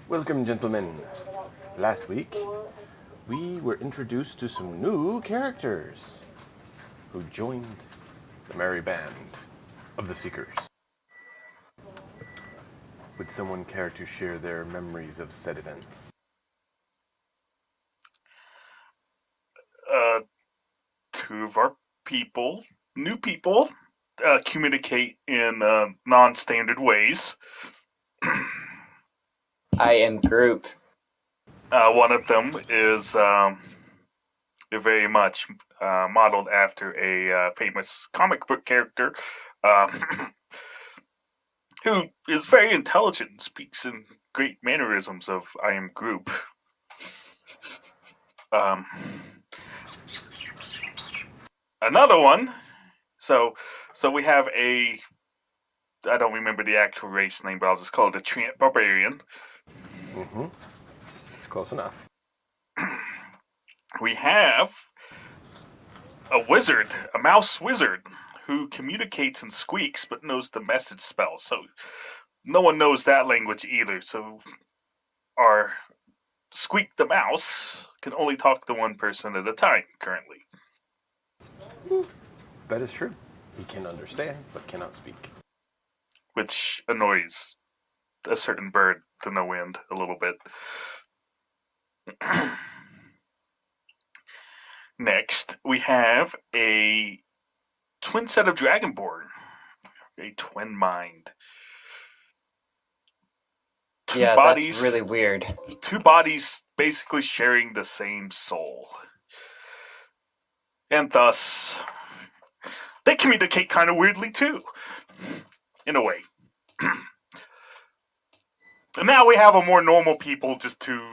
Welcome, gentlemen. Last week, we were introduced to some new characters who joined the merry band of the Seekers. Would someone care to share their memories of said events? Uh, Two of our new people, communicate in non-standard ways. I am group. One of them is very much modeled after a famous comic book character who is very intelligent and speaks in great mannerisms of I am group. Um, Another one. So we have a. I don't remember the actual race name, but I'll just call it a Treant Barbarian. Mm-hmm. It's close enough. We have a wizard, a mouse wizard, who communicates in squeaks but knows the message spell. So no one knows that language either. So our Squeak the mouse can only talk to one person at a time currently. That is true. He can understand, but cannot speak. Which annoys a certain bird to no end a little bit. Next, we have a twin set of Dragonborn, a twin mind. That's really weird. Two bodies basically sharing the same soul. And thus, they communicate kind of weirdly too, in a way. And now we have a more normal people, just two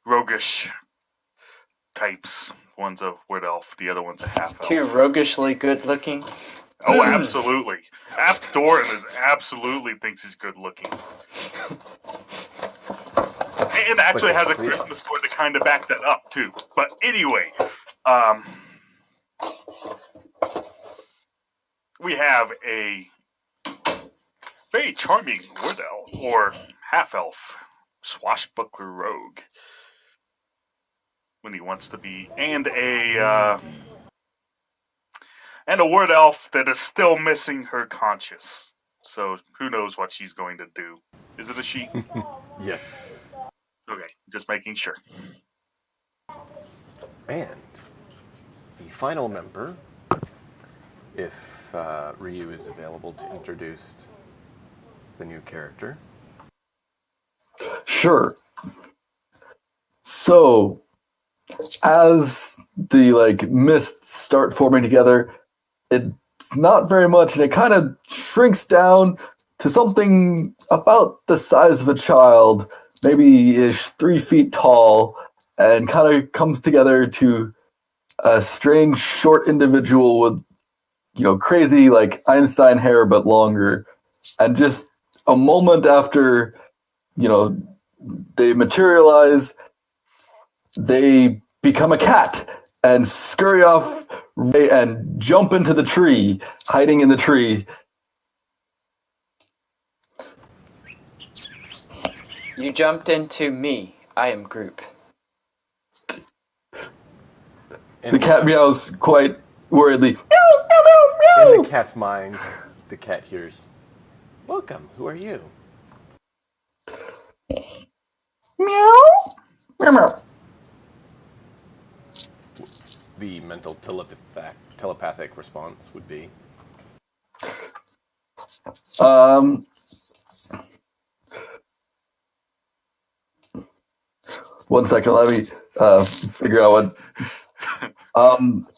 roguish types. One's a wood elf, the other one's a half elf. Two roguishly good looking. Oh, absolutely. Doran absolutely thinks he's good looking. And actually has a Christmas toy to kind of back that up too. But anyway, we have a very charming wood elf or half elf swashbuckler rogue when he wants to be, and a word elf that is still missing her conscience. So who knows what she's going to do? Is it a she? Yes. Okay, just making sure. And the final member, if Ryu is available to introduce the new character. Sure. So, as the mists start forming together, it's not very much, and it kind of shrinks down to something about the size of a child, maybe 3 feet tall, and kind of comes together to a strange, short individual with, crazy Einstein hair but longer, and just a moment after, they materialize, they become a cat and scurry off and jump into the tree, hiding in the tree. You jumped into me. I am group. The cat meows quite worriedly. Meow, meow, meow, meow. In the cat's mind, the cat hears, "Welcome, who are you?" Meow, meow, meow. The mental telepathic response would be, One second, let me figure out what.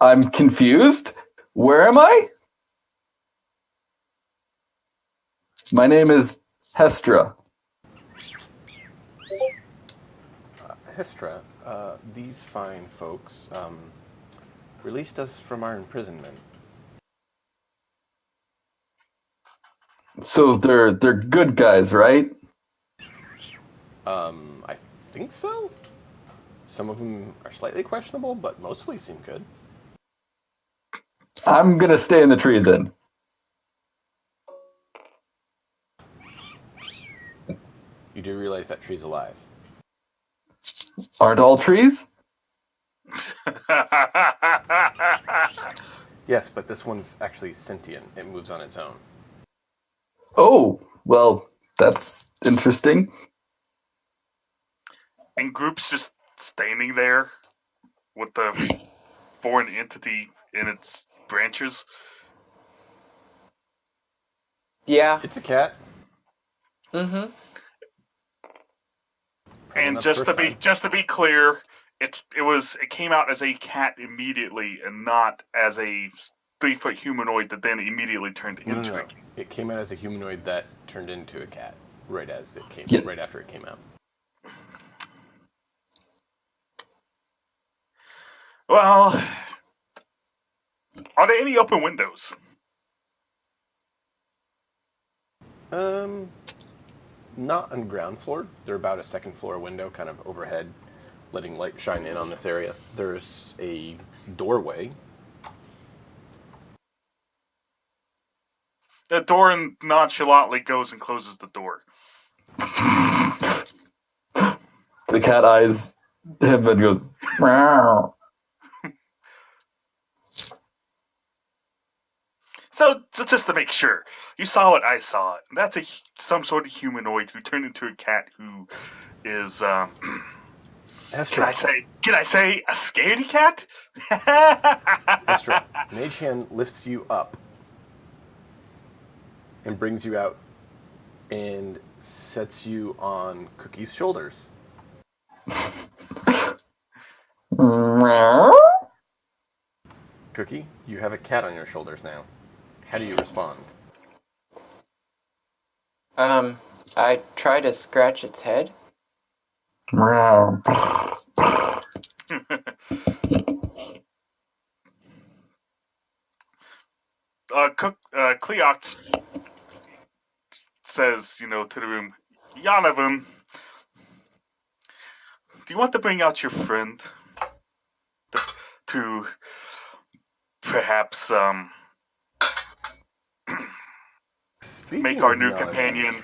I'm confused. Where am I? My name is Hestra. Hestra, these fine folks released us from our imprisonment. So they're good guys, right? I think so. Some of them are slightly questionable, but mostly seem good. I'm gonna stay in the tree then. you do realize that tree's alive. Aren't all trees? Yes, but this one's actually sentient. It moves on its own. Oh, well, that's interesting. And Group's just standing there with the foreign entity in its branches. Yeah. It's a cat. Mm-hmm. Probably And not the first time. just to be clear, it came out as a cat immediately, and not as a 3-foot humanoid that then immediately turned into No. a cat. It came out as a humanoid that turned into a cat right after it came out. Well, are there any open windows? Not on the ground floor. They're about a second floor window, kind of overhead, letting light shine in on this area. There's a doorway. The door nonchalantly goes and closes the door. The cat eyes him and goes, meow. So just to make sure, you saw what I saw. That's some sort of humanoid who turned into a cat who is That's Can I say a scaredy cat? That's right. Mage Hand lifts you up and brings you out and sets you on Cookie's shoulders. Meow. Cookie, you have a cat on your shoulders now. How do you respond? I try to scratch its head. Meow. Cleoc says, to the room, Yanovan, do you want to bring out your friend to perhaps make our new companion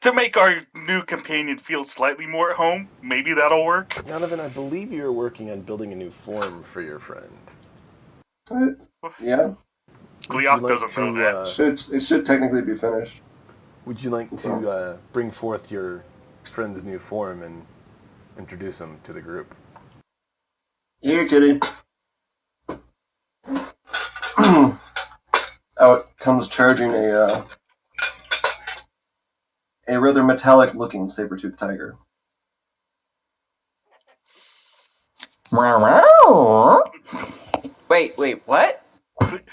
to make our new companion feel slightly more at home? Maybe that'll work. Yanovan, I believe you're working on building a new form for your friend. Yeah, Cleoc doesn't know that. it should technically be finished. Would you like to bring forth your friend's new form and introduce him to the group? Here, kitty. Out comes charging a rather metallic-looking saber-toothed tiger. Meow, meow. Wait, what?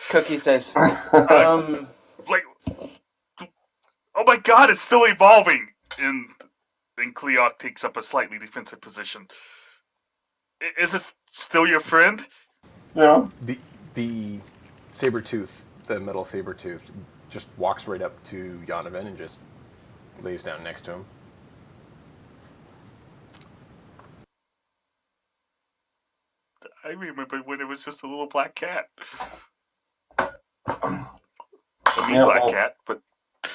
Cookie says, Like, oh my god, it's still evolving! And Cleoc takes up a slightly defensive position. Is it still your friend? Yeah. The saber-tooth, the metal saber-tooth, just walks right up to Yanovan and just lays down next to him. I remember when it was just a little black cat. Black cat, but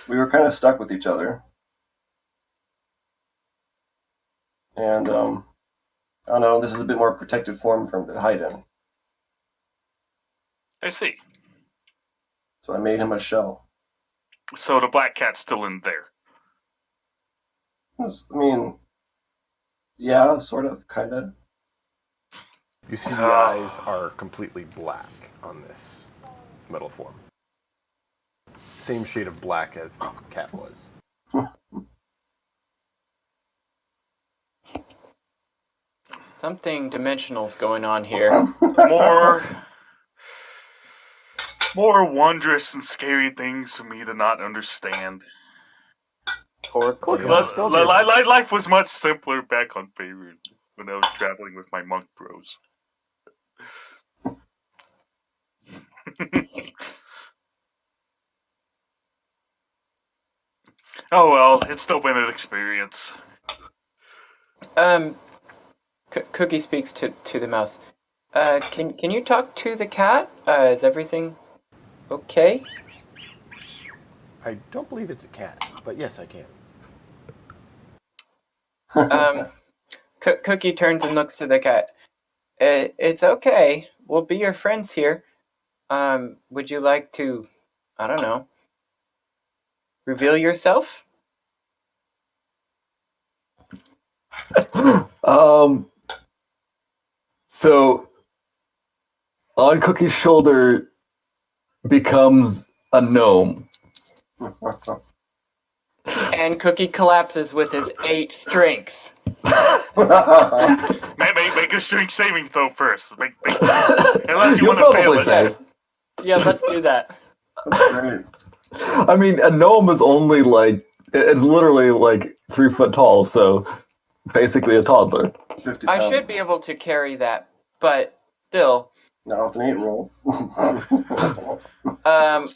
we were kind of stuck with each other. And, I don't know, this is a bit more protected form for him to hide in. I see. So I made him a shell. So the black cat's still in there. I mean, yeah, sort of, kind of. You see the eyes are completely black on this metal form. Same shade of black as the cat was. something dimensional's going on here. More wondrous and scary things for me to not understand. Poor Life was much simpler back on Faerun when I was traveling with my monk bros. Oh well, it's still been an experience. Cookie speaks to the mouse. Can you talk to the cat? Is everything okay? I don't believe it's a cat, but yes, I can. Cookie turns and looks to the cat. It's okay. We'll be your friends here. Would you like to, I don't know, reveal yourself? So on Cookie's shoulder becomes a gnome. And Cookie collapses with his 8 strengths. Make a strength saving throw first. Unless you You'll want to fail probably it. save. Yeah, let's do that. Great. I mean, a gnome is only like, it's literally like 3 foot tall, so basically a toddler. 50 I pounds. should be able to carry that, but still, Now with an 8 roll.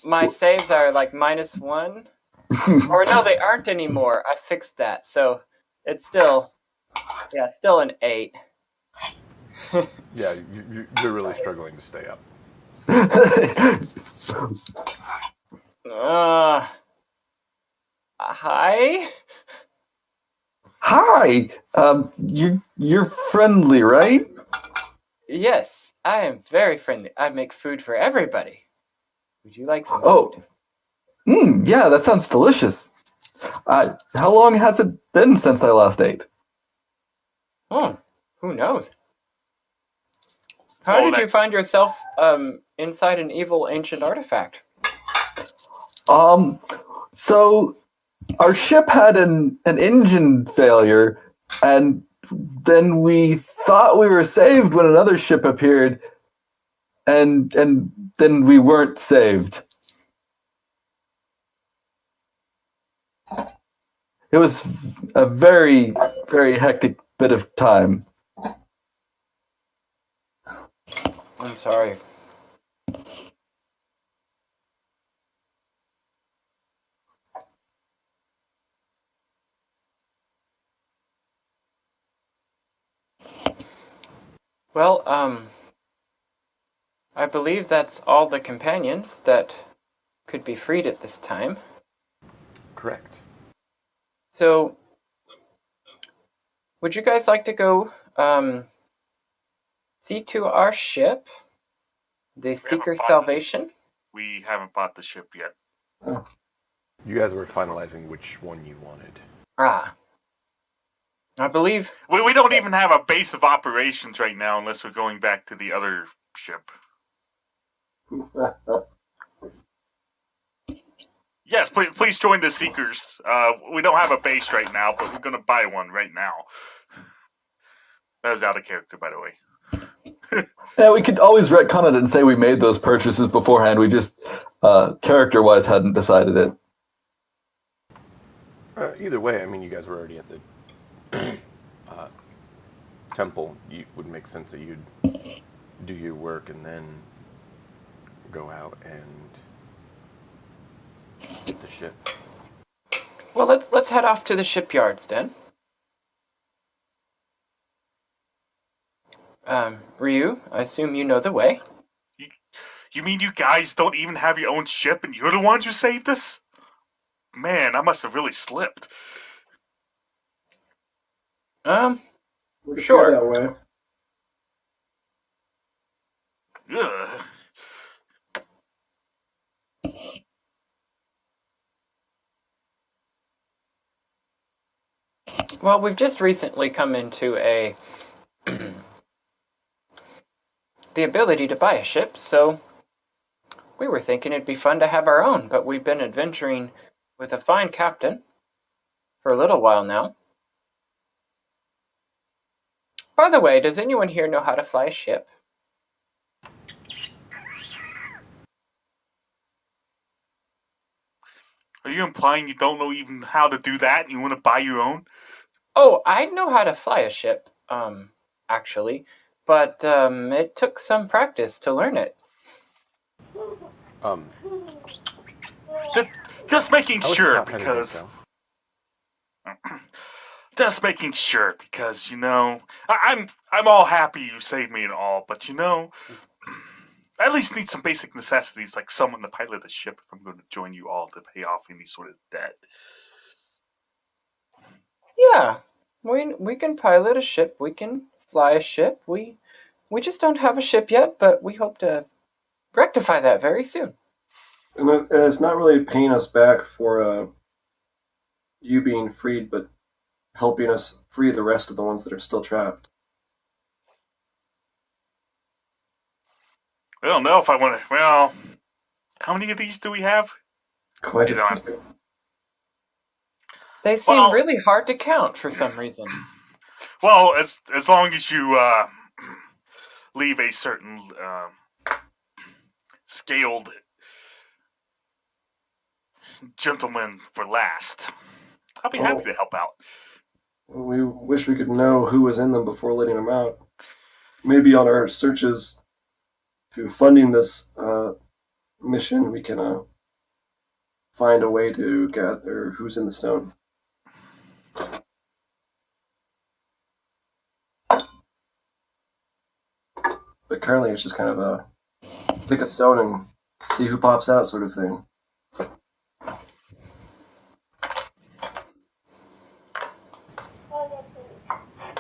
my saves are like -1. Or no, they aren't anymore. I fixed that, so it's still an 8. Yeah, you're really struggling to stay up. Hi? Hi, you're friendly, right? Yes, I am very friendly. I make food for everybody. Would you like some Oh, food? yeah, that sounds delicious. How long has it been since I last ate? Oh, who knows? How did you find yourself inside an evil ancient artifact? So our ship had an engine failure, and then we thought we were saved when another ship appeared, and then we weren't saved. It was a very, very hectic bit of time. I'm sorry. Well, I believe that's all the companions that could be freed at this time. Correct. So, would you guys like to go see to our ship, the Seeker Salvation? We haven't bought the ship yet. You guys were finalizing which one you wanted. I believe... We don't even have a base of operations right now unless we're going back to the other ship. Yes, please join the Seekers. We don't have a base right now, but we're going to buy one right now. That was out of character, by the way. Yeah, we could always retcon it and say we made those purchases beforehand. We just, character-wise, hadn't decided it. Either way, I mean, you guys were already at the temple. It would make sense that you'd do your work and then go out and get the ship. Well, let's head off to the shipyards then. Ryu, I assume you know the way. You mean you guys don't even have your own ship and you're the ones who saved us? Man, I must have really slipped. Sure. That way. Ugh. Well, we've just recently come into the ability to buy a ship, so we were thinking it'd be fun to have our own, but we've been adventuring with a fine captain for a little while now. By the way, does anyone here know how to fly a ship? Are you implying you don't know even how to do that and you want to buy your own? Oh, I know how to fly a ship, actually, but it took some practice to learn it. Just making I was sure taught how to do because... so. Just making sure because, you know, I'm all happy you saved me and all, but you know, I at least need some basic necessities like someone to pilot a ship if I'm going to join you all to pay off any sort of debt. Yeah, We can pilot a ship. We can fly a ship. We just don't have a ship yet, but we hope to rectify that very soon. And it's not really paying us back for you being freed, but helping us free the rest of the ones that are still trapped. I don't know if I want to. Well, how many of these do we have? Quite You a know, few. They seem Well- really hard to count for some reason. Well, as long as you leave a certain scaled gentleman for last, I'll be happy to help out. We wish we could know who was in them before letting them out. Maybe on our searches to funding this mission, we can find a way to gather who's in the stone. But currently, it's just kind of a pick a stone and see who pops out sort of thing.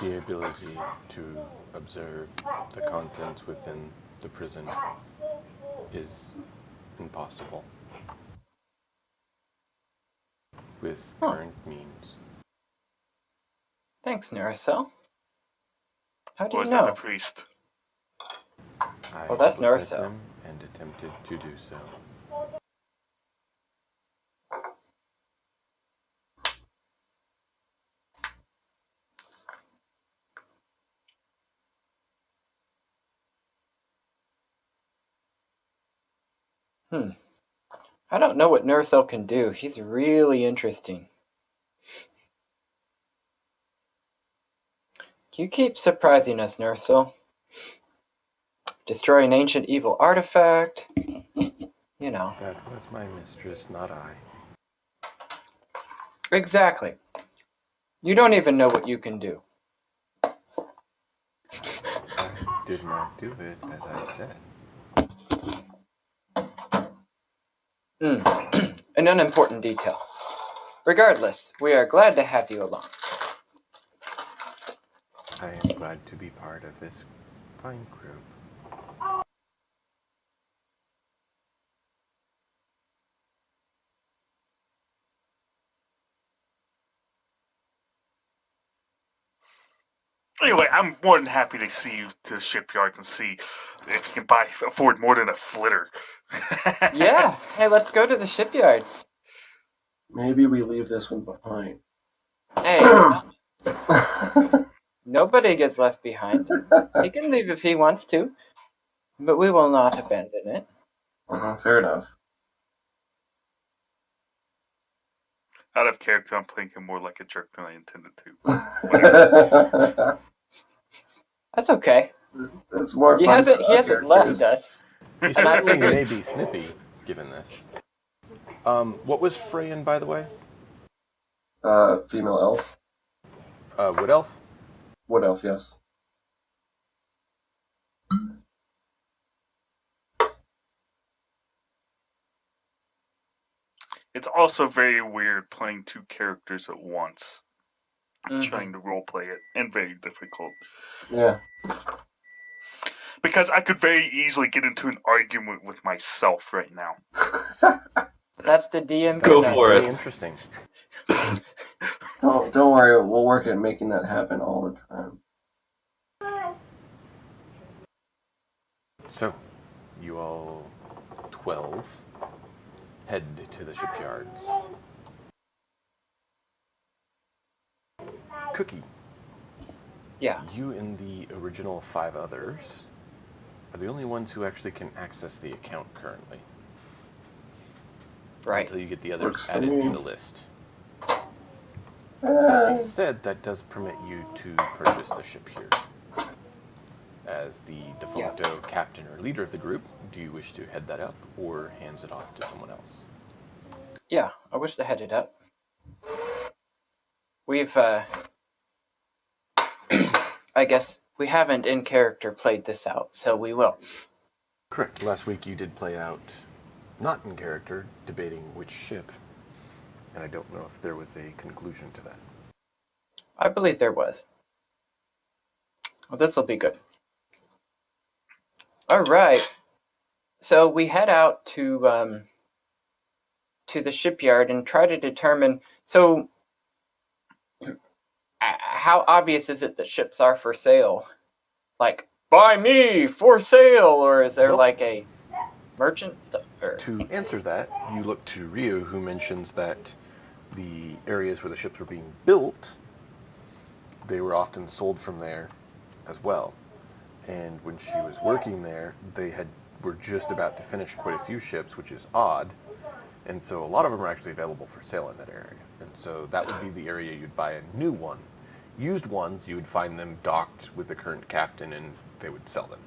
The ability to observe the contents within the prison is impossible with current means. Thanks, Naricel. How do Or you is that the know? priest? I Oh, that's looked at Narcel. them and attempted to do so. I don't know what Naricel can do. He's really interesting. You keep surprising us, Naricel. Destroy an ancient evil artifact. You know. That was my mistress, not I. Exactly. You don't even know what you can do. I did not do it as I said. An unimportant detail. Regardless, we are glad to have you along. I am glad to be part of this fine crew. Anyway, I'm more than happy to see you to the shipyard and see if you can afford more than a flitter. Yeah. Hey, let's go to the shipyards. Maybe we leave this one behind. Hey, nobody gets left behind. He can leave if he wants to, but we will not abandon it. Fair enough. Out of character, I'm playing him more like a jerk than I intended to. That's okay. It's more He fun. He hasn't left us. He certainly may be snippy, given this. What was Freyan, by the way? Female elf. Wood elf? Wood elf, yes. It's also very weird playing two characters at once, trying to roleplay it, and very difficult. Yeah. Because I could very easily get into an argument with myself right now. That's the DM. Go That's for very it. interesting. Don't worry, we'll work at making that happen all the time. So, you all 12 head to the shipyards. Cookie, Yeah. you and the original 5 others are the only ones who actually can access the account currently. Right. Until you get the others Works for added me. to the list. That being said, that does permit you to purchase the ship here. As the defuncto captain or leader of the group, do you wish to head that up or hands it off to someone else? Yeah, I wish to head it up. We've, I guess we haven't in character played this out, so we will. Correct. Last week you did play out, not in character, debating which ship, and I don't know if there was a conclusion to that. I believe there was. Well, this will be good. All right. So we head out to the shipyard and try to determine. So, how obvious is it that ships are for sale? Like, buy me for sale, or is there Well, like a merchant stuff? Or to answer that, you look to Rio, who mentions that the areas where the ships were being built, they were often sold from there as well. And when she was working there, were just about to finish quite a few ships, which is odd. And so a lot of them are actually available for sale in that area. And so that would be the area you'd buy a new one. Used ones, you would find them docked with the current captain, and they would sell them.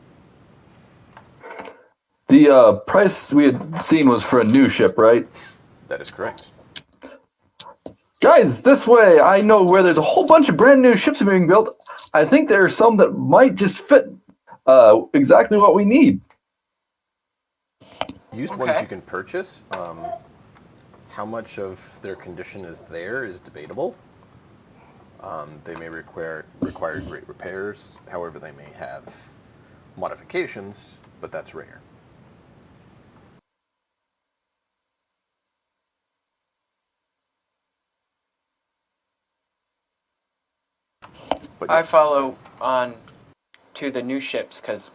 The price we had seen was for a new ship, right? That is correct. Guys, this way! I know where there's a whole bunch of brand new ships being built. I think there are some that might just fit exactly what we need. Used ones Okay. you can purchase. How much of their condition is there is debatable. They may require great repairs. However, they may have modifications, but that's rare. But I yes, follow on to the new ships because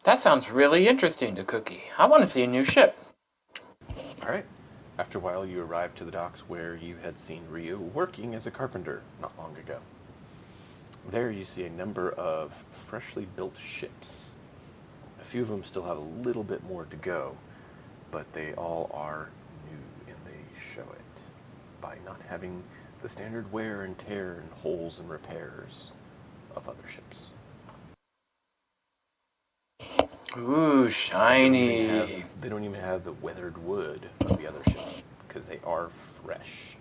that sounds really interesting to Cookie. I want to see a new ship. all right. After a while, you arrive to the docks where you had seen Ryu working as a carpenter not long ago. There you see a number of freshly built ships. A few of them still have a little bit more to go, but they all are new, and they show it by not having the standard wear and tear and holes and repairs of other ships. Ooh, shiny. They don't even have the weathered wood of the other ships because they are fresh.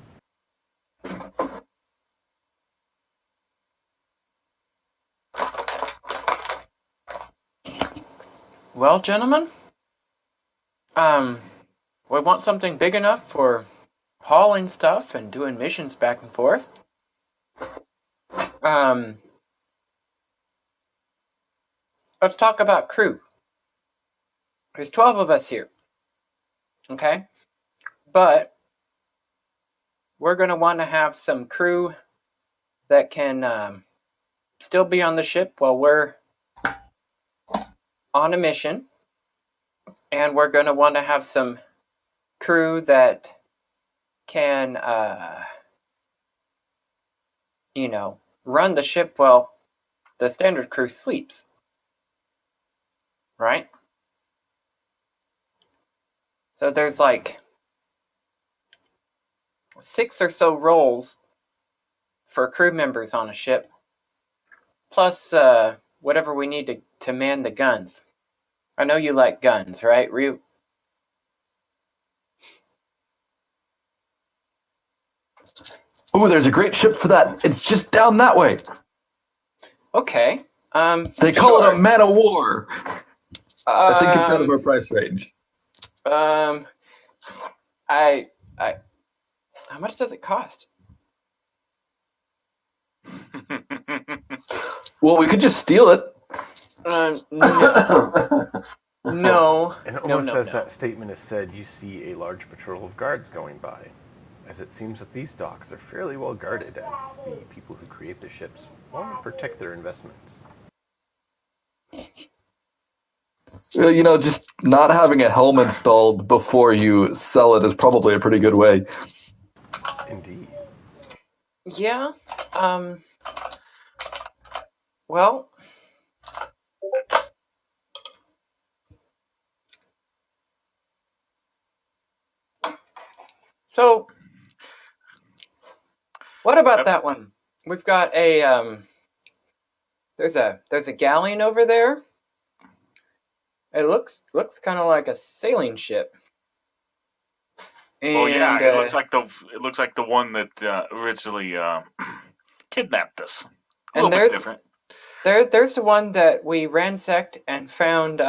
Well, gentlemen, we want something big enough for hauling stuff and doing missions back and forth. Let's talk about crew. There's 12 of us here, okay? But we're going to want to have some crew that can still be on the ship while we're on a mission. And we're going to want to have some crew that can, run the ship while the standard crew sleeps. Right? So there's like 6 or so roles for crew members on a ship, plus whatever we need to man the guns. I know you like guns, right, Ryu? Ooh, there's a great ship for that. It's just down that way. Okay. They call it a sure. man of war. I think it's out of our price range. I how much does it cost? Well, we could just steal it. No. No. And almost No. as that statement is said, you see a large patrol of guards going by, as it seems that these docks are fairly well guarded, as the people who create the ships want to protect their investments. Just not having a helm installed before you sell it is probably a pretty good way. Indeed. Yeah. Well, so what about that one? We've got a there's a galleon over there. It looks kind of like a sailing ship. Well, yeah, And it looks like the one that originally kidnapped us. A little bit different. there's the one that we ransacked and found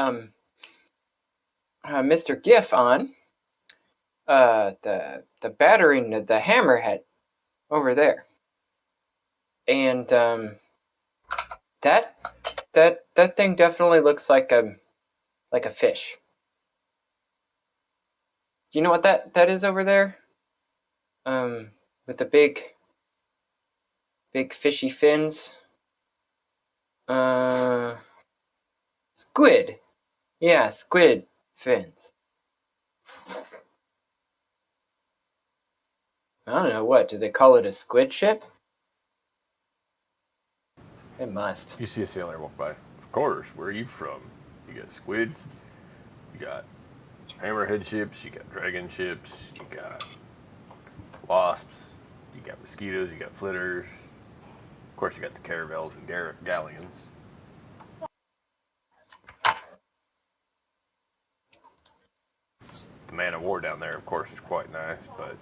Mr. Giff on. The battering, the hammerhead over there. And that thing definitely looks like a fish. You know what that is over there? With the big fishy fins. Squid. Yeah, squid fins. I don't know, what, do they call it a squid ship? It must. You see a sailor walk by. Of course, where are you from? You got squids, you got hammerhead ships, you got dragon ships, you got wasps, you got mosquitoes, you got flitters. Of course, you got the caravels and galleons. The man of war down there, of course, is quite nice, but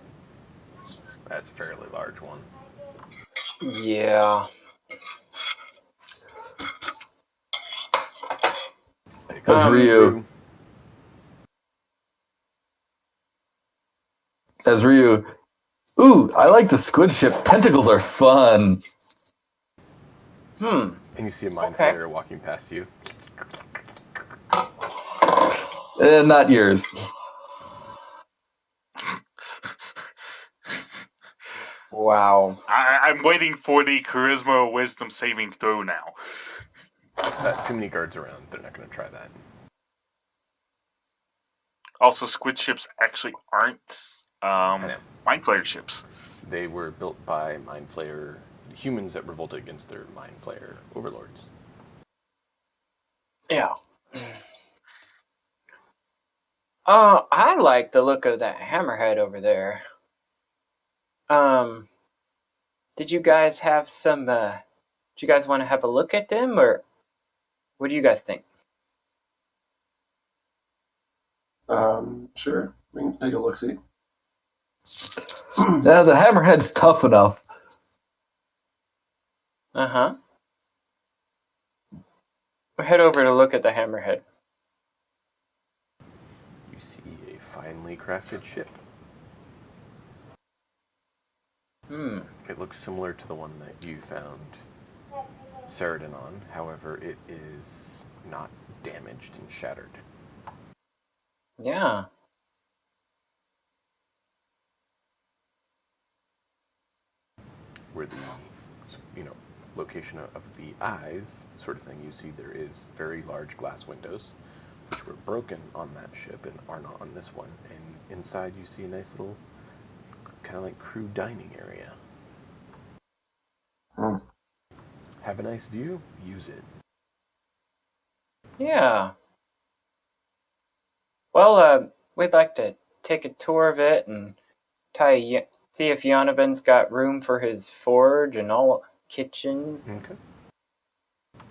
that's a fairly large one. Yeah. Hey, As come Ryu, ooh, I like the squid ship. Tentacles are fun. Hmm. And you see a mind Okay. flayer walking past you. Not yours. Wow. I'm waiting for the charisma or wisdom saving throw now. Too many guards around. They're not going to try that. Also, squid ships actually aren't I know. mind flayer ships. They were built by mind flayer humans that revolted against their mind flayer overlords. Yeah. I like the look of that hammerhead over there. Did you guys have some, do you guys want to have a look at them, or what do you guys think? Sure. We can take a look. See. Yeah, the hammerhead's tough enough. Uh-huh. We'll head over to look at the hammerhead. You see a finely crafted ship. Hmm. It looks similar to the one that you found Saradin on. However, it is not damaged and shattered. Yeah. Where the location of the eyes sort of thing, you see there is very large glass windows, which were broken on that ship and are not on this one. And inside you see a nice little kind of like crew dining area. Hmm. Have a nice view, use it. Yeah. Well, we'd like to take a tour of it and see if Yonovan's got room for his forge and all kitchens. Okay.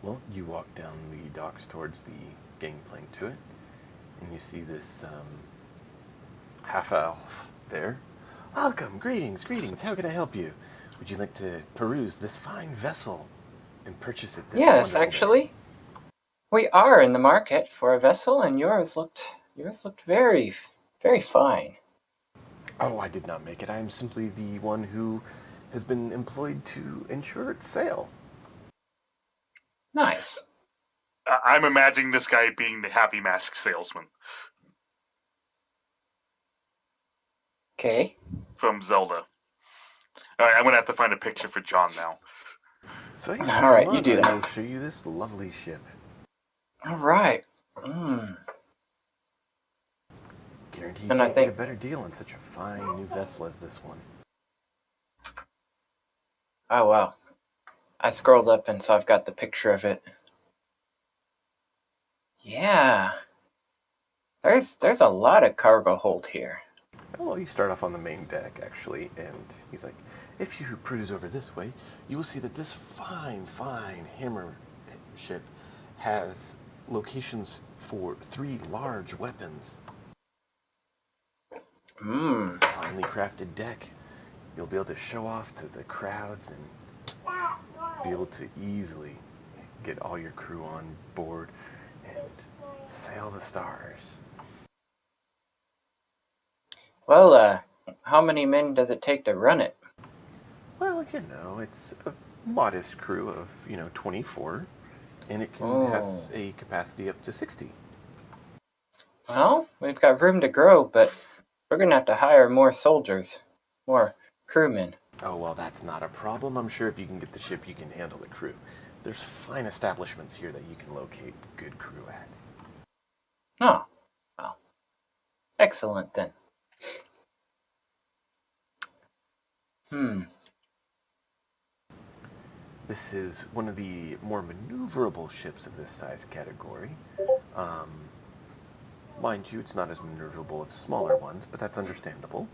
Well, you walk down the docks towards the gangplank to it, and you see this half-elf there. Welcome, greetings, how can I help you? Would you like to peruse this fine vessel and purchase it this Yes, wonderful day? actually, we are in the market for a vessel, and yours looked very, very fine. Oh, I did not make it. I am simply the one who has been employed to ensure its sale. Nice. I'm imagining this guy being the Happy Mask salesman Okay. from Zelda. All right, I'm gonna have to find a picture for John now. So yeah, All come right, you on, do I that. will show you this lovely ship. All right. Mm. Guarantee you And I can't get a think, better deal on such a fine new vessel as this one. oh wow, I scrolled up and so I've got the picture of it. Yeah, there's a lot of cargo hold here. Well, you start off on the main deck, actually, and he's like, if you cruise over this way, you will see that this fine hammer ship has locations for 3 large weapons. Hmm. Finely crafted deck. You'll be able to show off to the crowds and be able to easily get all your crew on board and sail the stars. Well, how many men does it take to run it? Well, it's modest crew of 24, and it has a capacity up to 60. Well, we've got room to grow, but we're gonna have to hire more soldiers, more crewmen. Oh, well, that's not a problem. I'm sure if you can get the ship, you can handle the crew. There's fine establishments here that you can locate good crew at. Oh, well, excellent then. This is one of the more maneuverable ships of this size category. Um, Mind you, it's not as maneuverable as smaller ones, but that's understandable.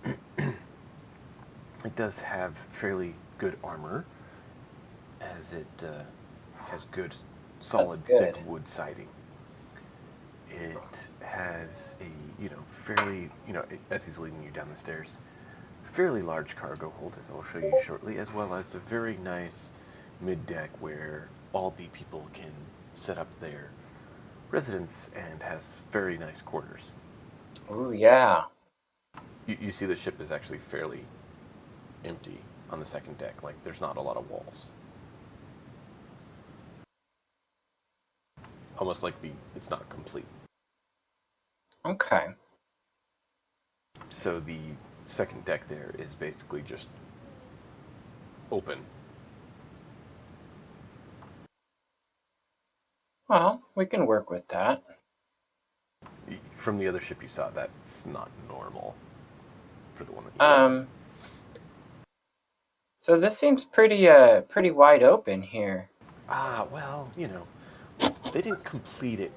It does have fairly good armor, as it has good, solid, thick good. wood siding. It has a, fairly, as he's leading you down the stairs, fairly large cargo hold, as I'll show you shortly, as well as a very nice mid-deck where all the people can set up their residence and has very nice quarters. Ooh, yeah. You see the ship is actually fairly empty on the second deck. Like, there's not a lot of walls. Almost like it's not complete. Okay. So the second deck there is basically just open. Well, we can work with that. From the other ship you saw, that's not normal for the one that you got. So this seems pretty wide open here. Well, they didn't complete it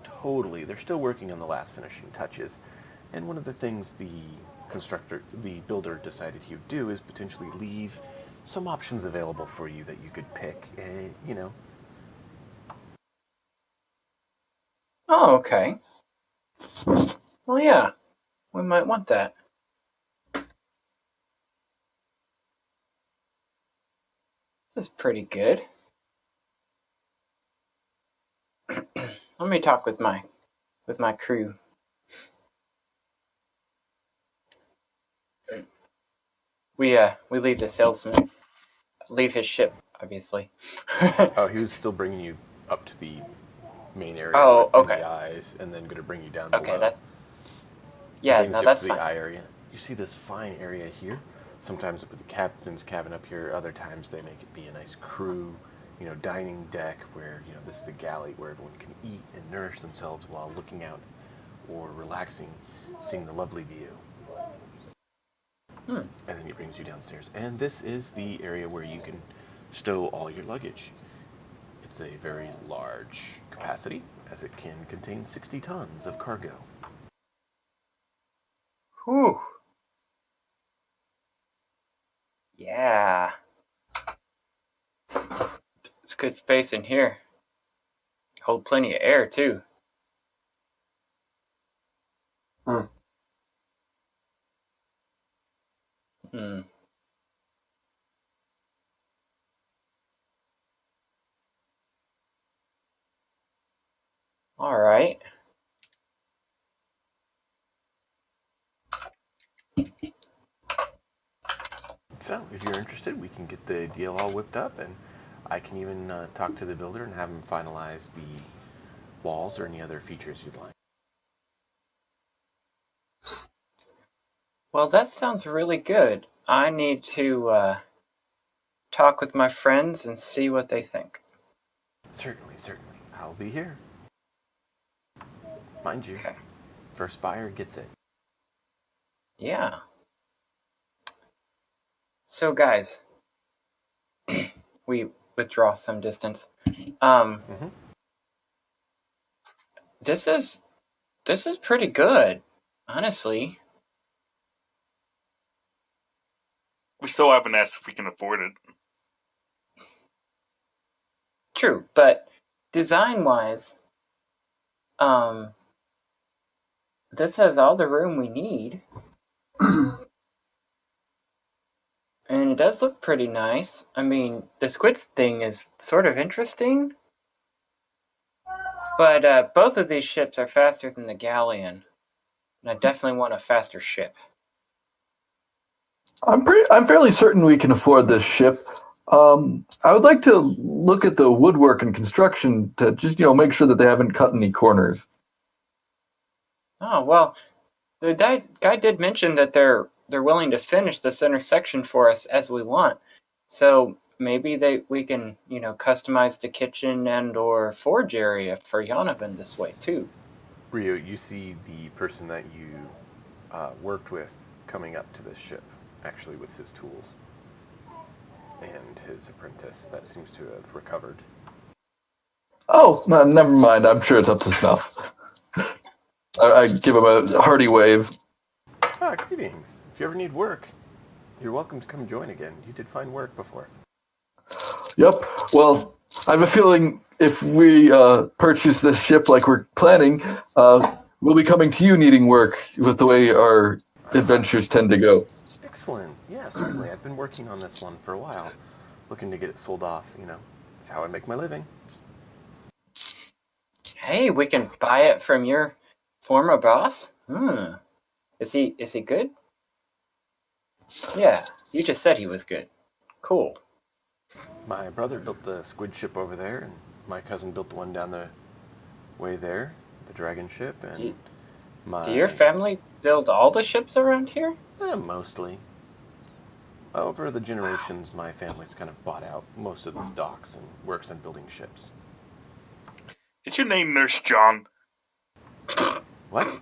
totally. They're still working on the last finishing touches. And one of the things the builder decided he would do is potentially leave some options available for you that you could pick. Oh, okay. Well, yeah, we might want that. This is pretty good. Let me talk with my crew. We leave the salesman, leave his ship, obviously. Oh, he was still bringing you up to the main area Oh, in okay. the eyes, and then going to bring you down Okay, below. He yeah, brings no, you up that's to the fine. eye area. You see this fine area here. Sometimes with the captain's cabin up here. Other times they make it be a nice crew, dining deck where, this is the galley where everyone can eat and nourish themselves while looking out or relaxing, seeing the lovely view. And then he brings you downstairs. And this is the area where you can stow all your luggage. It's a very large capacity, as it can contain 60 tons of cargo. Whew. Yeah. It's good space in here. Hold plenty of air, too. Hmm. All right. So, if you're interested, we can get the deal all whipped up, and I can even talk to the builder and have him finalize the walls or any other features you'd like. Well, that sounds really good. I need to talk with my friends and see what they think. Certainly, certainly. I'll be here. Mind you, Okay. first buyer gets it. Yeah. So, guys, we withdraw some distance. This is pretty good, honestly. We still haven't asked if we can afford it. True, but design-wise, this has all the room we need. And it does look pretty nice. I mean, the squids thing is sort of interesting. But both of these ships are faster than the galleon. And I definitely want a faster ship. I'm fairly certain we can afford this ship. I would like to look at the woodwork and construction to just, make sure that they haven't cut any corners. Oh, well, the guy did mention that they're willing to finish the center section for us as we want. So maybe we can, customize the kitchen and or forge area for Yanovan this way too. Rio, you see the person that you worked with coming up to this ship, actually with his tools, and his apprentice that seems to have recovered. Oh, no, never mind. I'm sure it's up to snuff. I give him a hearty wave. Ah, greetings. If you ever need work, you're welcome to come join again. You did fine work before. Yep. Well, I have a feeling if we purchase this ship like we're planning, we'll be coming to you needing work with the way our adventures tend to go. Excellent. Yeah, certainly. I've been working on this one for a while, looking to get it sold off. It's how I make my living. Hey, we can buy it from your former boss? Is he good? Yeah, you just said he was good. Cool. My brother built the squid ship over there, and my cousin built the one down the way there, the dragon ship, and Do your family build all the ships around here? Mostly. Over the generations, my family's kind of bought out most of these docks and works on building ships. Is your name Nurse John? What?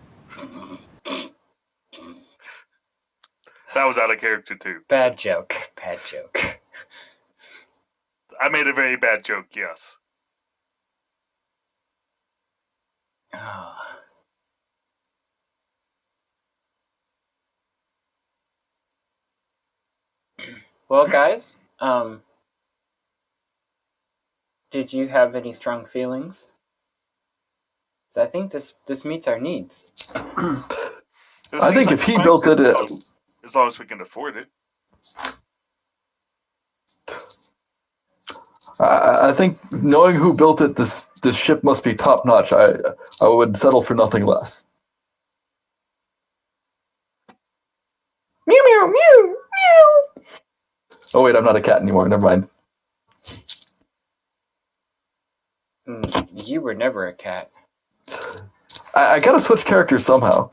That was out of character too. Bad joke. I made a very bad joke, yes. Oh. Well, guys, did you have any strong feelings? So I think this meets our needs. I think if he built it, as long as we can afford it. I think knowing who built it, this ship must be top notch. I would settle for nothing less. Meow meow meow meow. Oh wait, I'm not a cat anymore. Never mind. You were never a cat. I gotta switch characters somehow.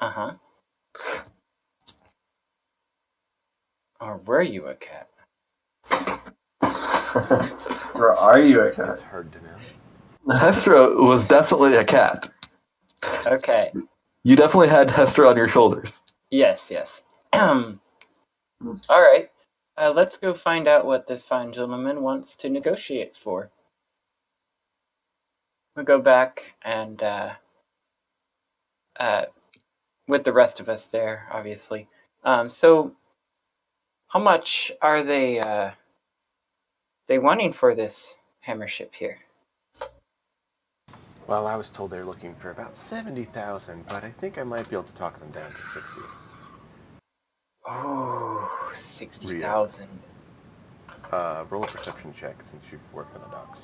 Uh-huh. Or were you a cat? Or are you a cat? It's hard to know. Hestra was definitely a cat. Okay. You definitely had Hestra on your shoulders. Yes. All right. Let's go find out what this fine gentleman wants to negotiate for. We'll go back and with the rest of us there, obviously. So how much are they wanting for this hammer ship here? Well, I was told they're looking for about 70,000, but I think I might be able to talk them down to 60. Oh, 60,000. Roll a perception check since you've worked on the docks.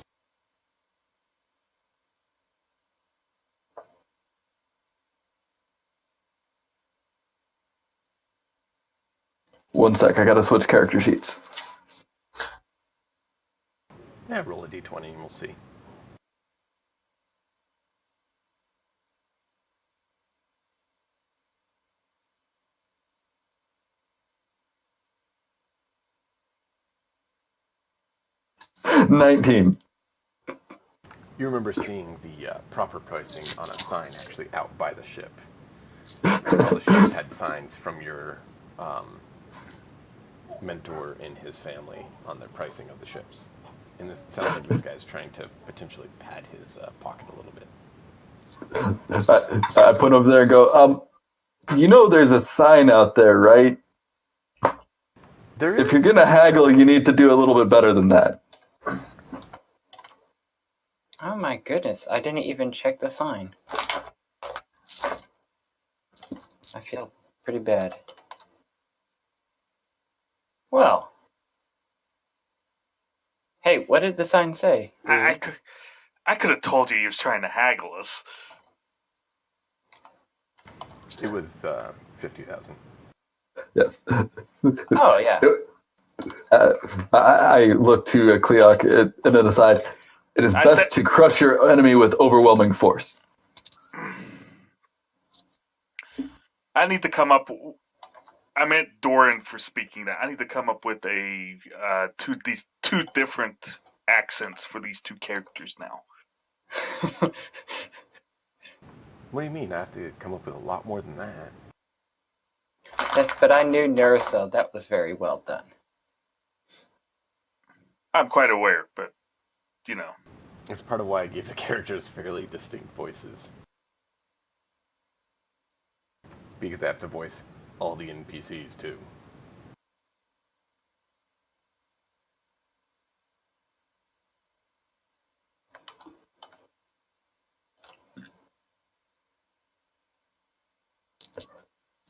One sec, I gotta switch character sheets. Yeah, roll a d20 and we'll see. $19. You remember seeing the proper pricing on a sign actually out by the ship. All the ships had signs from your mentor and his family on their pricing of the ships. And it sounds like this guy's trying to potentially pad his pocket a little bit. I put over there and go, there's a sign out there, right? There If you're gonna haggle, you need to do a little bit better than that. Oh my goodness, I didn't even check the sign. I feel pretty bad. Well. Hey, what did the sign say? I could have told you he was trying to haggle us. It was 50,000. Yes. Oh yeah. I look to Cleoc and then aside. It is I best thi- to crush your enemy with overwhelming force. I need to come up. I meant Doran for speaking that. I need to come up with these two different accents for these two characters now. What do you mean? I have to come up with a lot more than that. Yes, but I knew Nerthel. That was very well done. I'm quite aware, but you know. It's part of why I gave the characters fairly distinct voices. Because they have to voice all the NPCs too.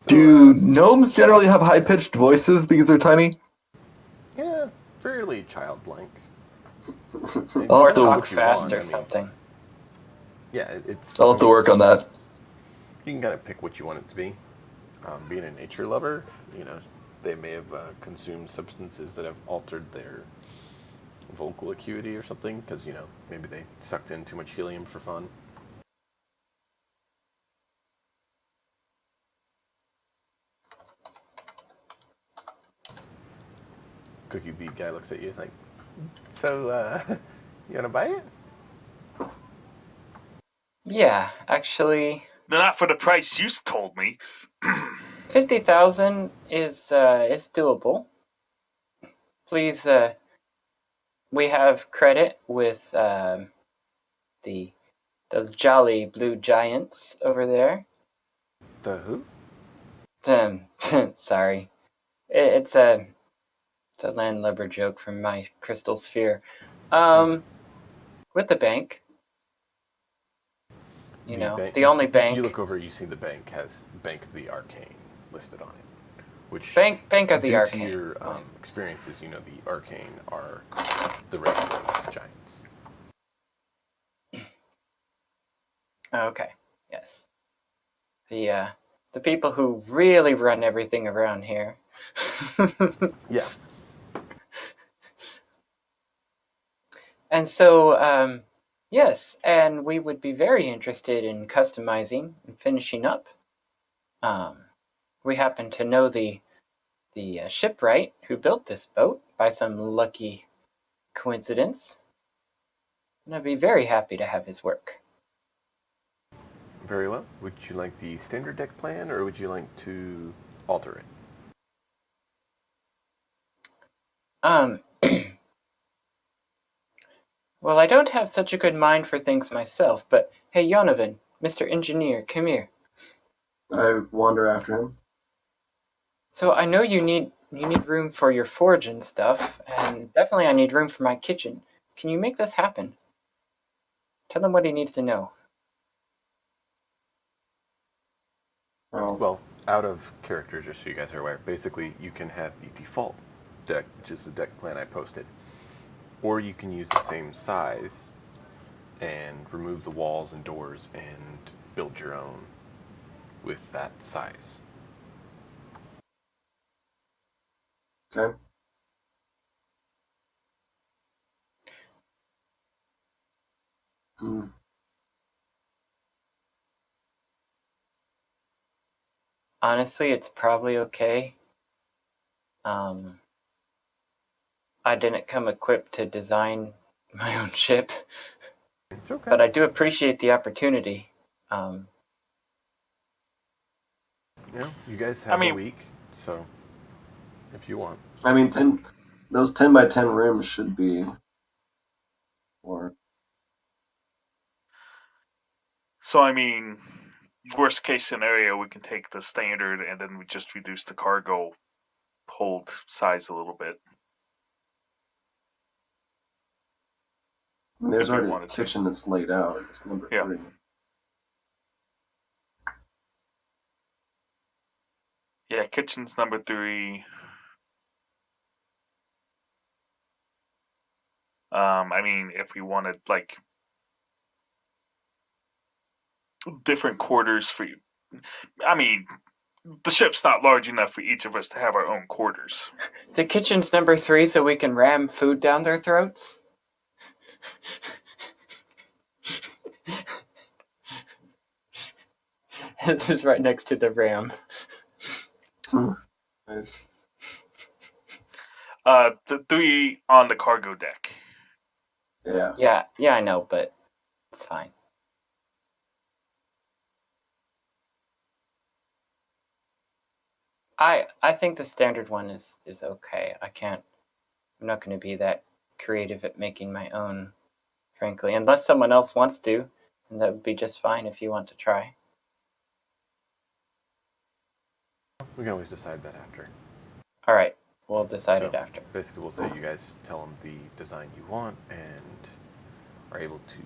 Do gnomes generally have high-pitched voices because they're tiny? Yeah, fairly childlike. I'll Or have to- talk what you fast want, or I mean. something. Yeah, it's. I'll have to work on that. You can kind of pick what you want it to be. Being a nature lover, they may have consumed substances that have altered their vocal acuity or something, because, maybe they sucked in too much helium for fun. Cookie Beat guy looks at you, he's like, so, you want to buy it? Yeah, actually, Not for the price you told me. 50,000 is doable. Please, we have credit with the Jolly Blue Giants over there. The who? Sorry, it's a landlubber joke from my crystal sphere. With the bank, the only You bank. look over, you see the bank has Bank of the Arcane listed on it, which, Bank of the due to Arcane. your experiences, the Arcane are the race of giants. Okay, yes. The people who really run everything around here. Yeah. And so, yes, and we would be very interested in customizing and finishing up. We happen to know the shipwright who built this boat by some lucky coincidence, and I'd be very happy to have his work. Very well. Would you like the standard deck plan, or would you like to alter it? Um, well, I don't have such a good mind for things myself, but hey, Yonovan, Mr. Engineer, come here. I wander after him. So I know you need room for your forge and stuff, and definitely I need room for my kitchen. Can you make this happen? Tell him what he needs to know. Oh, Well, out of character, just so you guys are aware, basically you can have the default deck, which is the deck plan I posted, or you can use the same size and remove the walls and doors and build your own with that size. okay. Hmm. Honestly, it's probably okay. I didn't come equipped to design my own ship, It's okay. but I do appreciate the opportunity. You guys have I mean- a week, so if you want. I mean, those 10 by 10 rooms should be, or So I mean, worst case scenario, we can take the standard and then we just reduce the cargo hold size a little bit. I mean, there's If we already a wanted to. kitchen that's laid out. It's number Yeah. 3. Yeah, kitchen's number 3. I mean, if we wanted like different quarters for you, I mean, the ship's not large enough for each of us to have our own quarters. The kitchen's number 3 so we can ram food down their throats? This is right next to the ram. Nice. The 3 on the cargo deck. Yeah. Yeah, I know, but it's fine. I think the standard one is okay. I'm not going to be that creative at making my own, frankly, unless someone else wants to, and that would be just fine if you want to try. We can always decide that after. All right, we'll decide So, it after. basically, we'll say you guys tell them the design you want and are able to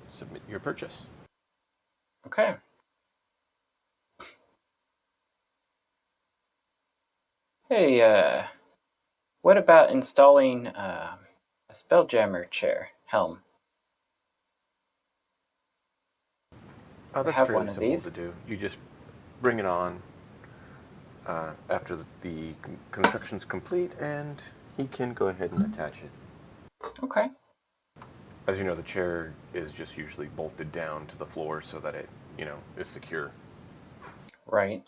submit your purchase. Okay. Hey, what about installing a Spelljammer chair helm? That's have fairly one of simple these. to do. You just bring it on after the construction's complete, and he can go ahead and attach it. Okay. As you know, the chair is just usually bolted down to the floor so that it, is secure. Right.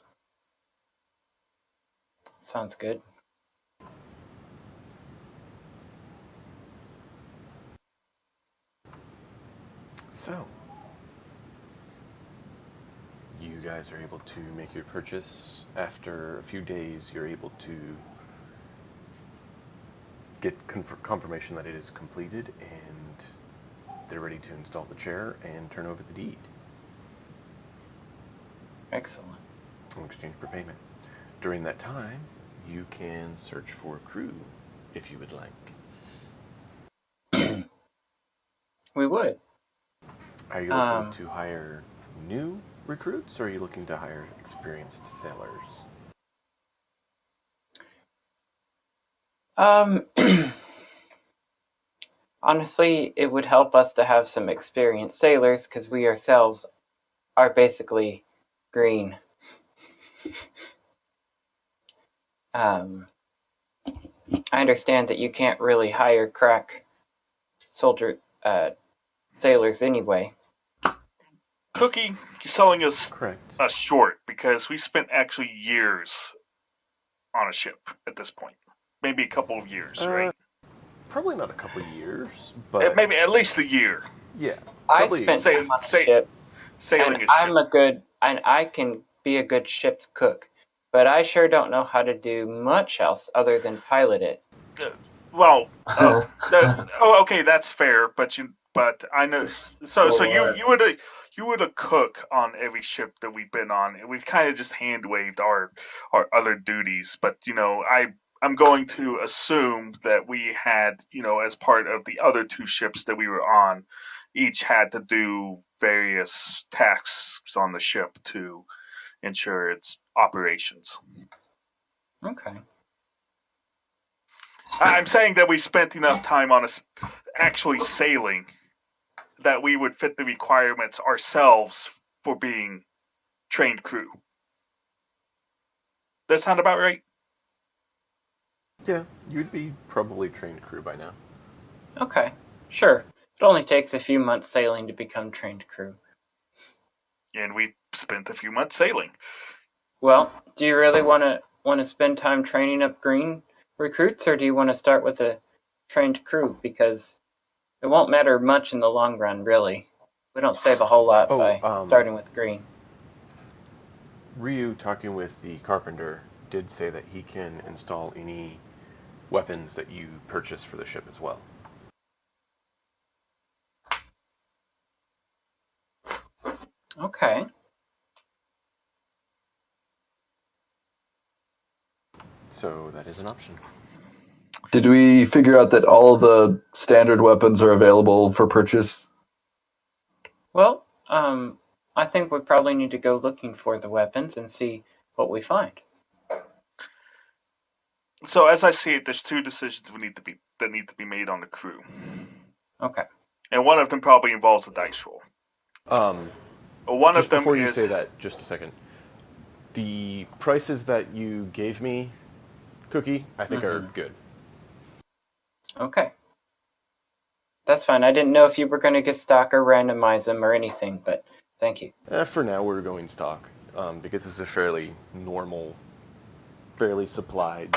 Sounds good. So, you guys are able to make your purchase. After a few days, you're able to get confirmation that it is completed, and they're ready to install the chair and turn over the deed Excellent. in exchange for payment. During that time, you can search for a crew if you would like. We would. Are you looking to hire new recruits, or are you looking to hire experienced sailors? Honestly, it would help us to have some experienced sailors because we ourselves are basically green. I understand that you can't really hire crack sailors anyway. Cookie, you're selling us Correct. a short because we spent actually years on a ship at this point. Maybe a couple of years, right? Probably not a couple of years, but Maybe at least a year. yeah. I Probably spent time on a ship, Sailing and a ship. I can be a good ship's cook, but I sure don't know how to do much else other than pilot it. Okay, that's fair, but I know. It's So still alive. you were the cook on every ship that we've been on, and we've kind of just hand waved our other duties. But I'm going to assume that we had, as part of the other 2 ships that we were on, each had to do various tasks on the ship to ensure its operations. Okay. I'm saying that we spent enough time on us actually sailing that we would fit the requirements ourselves for being trained crew. That sound about right? Yeah, you'd be probably trained crew by now. Okay. Sure. It only takes a few months sailing to become trained crew. And we spent a few months sailing. Well, do you really want to spend time training up green recruits, or do you want to start with a trained crew? Because it won't matter much in the long run, really. We don't save a whole lot by starting with green. Ryu, talking with the carpenter, did say that he can install any weapons that you purchase for the ship as well. Okay. So that is an option. Did we figure out that all the standard weapons are available for purchase? Well, I think we probably need to go looking for the weapons and see what we find. So as I see it, there's 2 decisions that need to be made on the crew. Okay. And one of them probably involves a dice roll. One Just of them before you is say that, just a second. The prices that you gave me, Cookie, I think are good. Okay. That's fine. I didn't know if you were going to get stock or randomize them or anything, but thank you. For now, we're going stock because it's a fairly normal, fairly supplied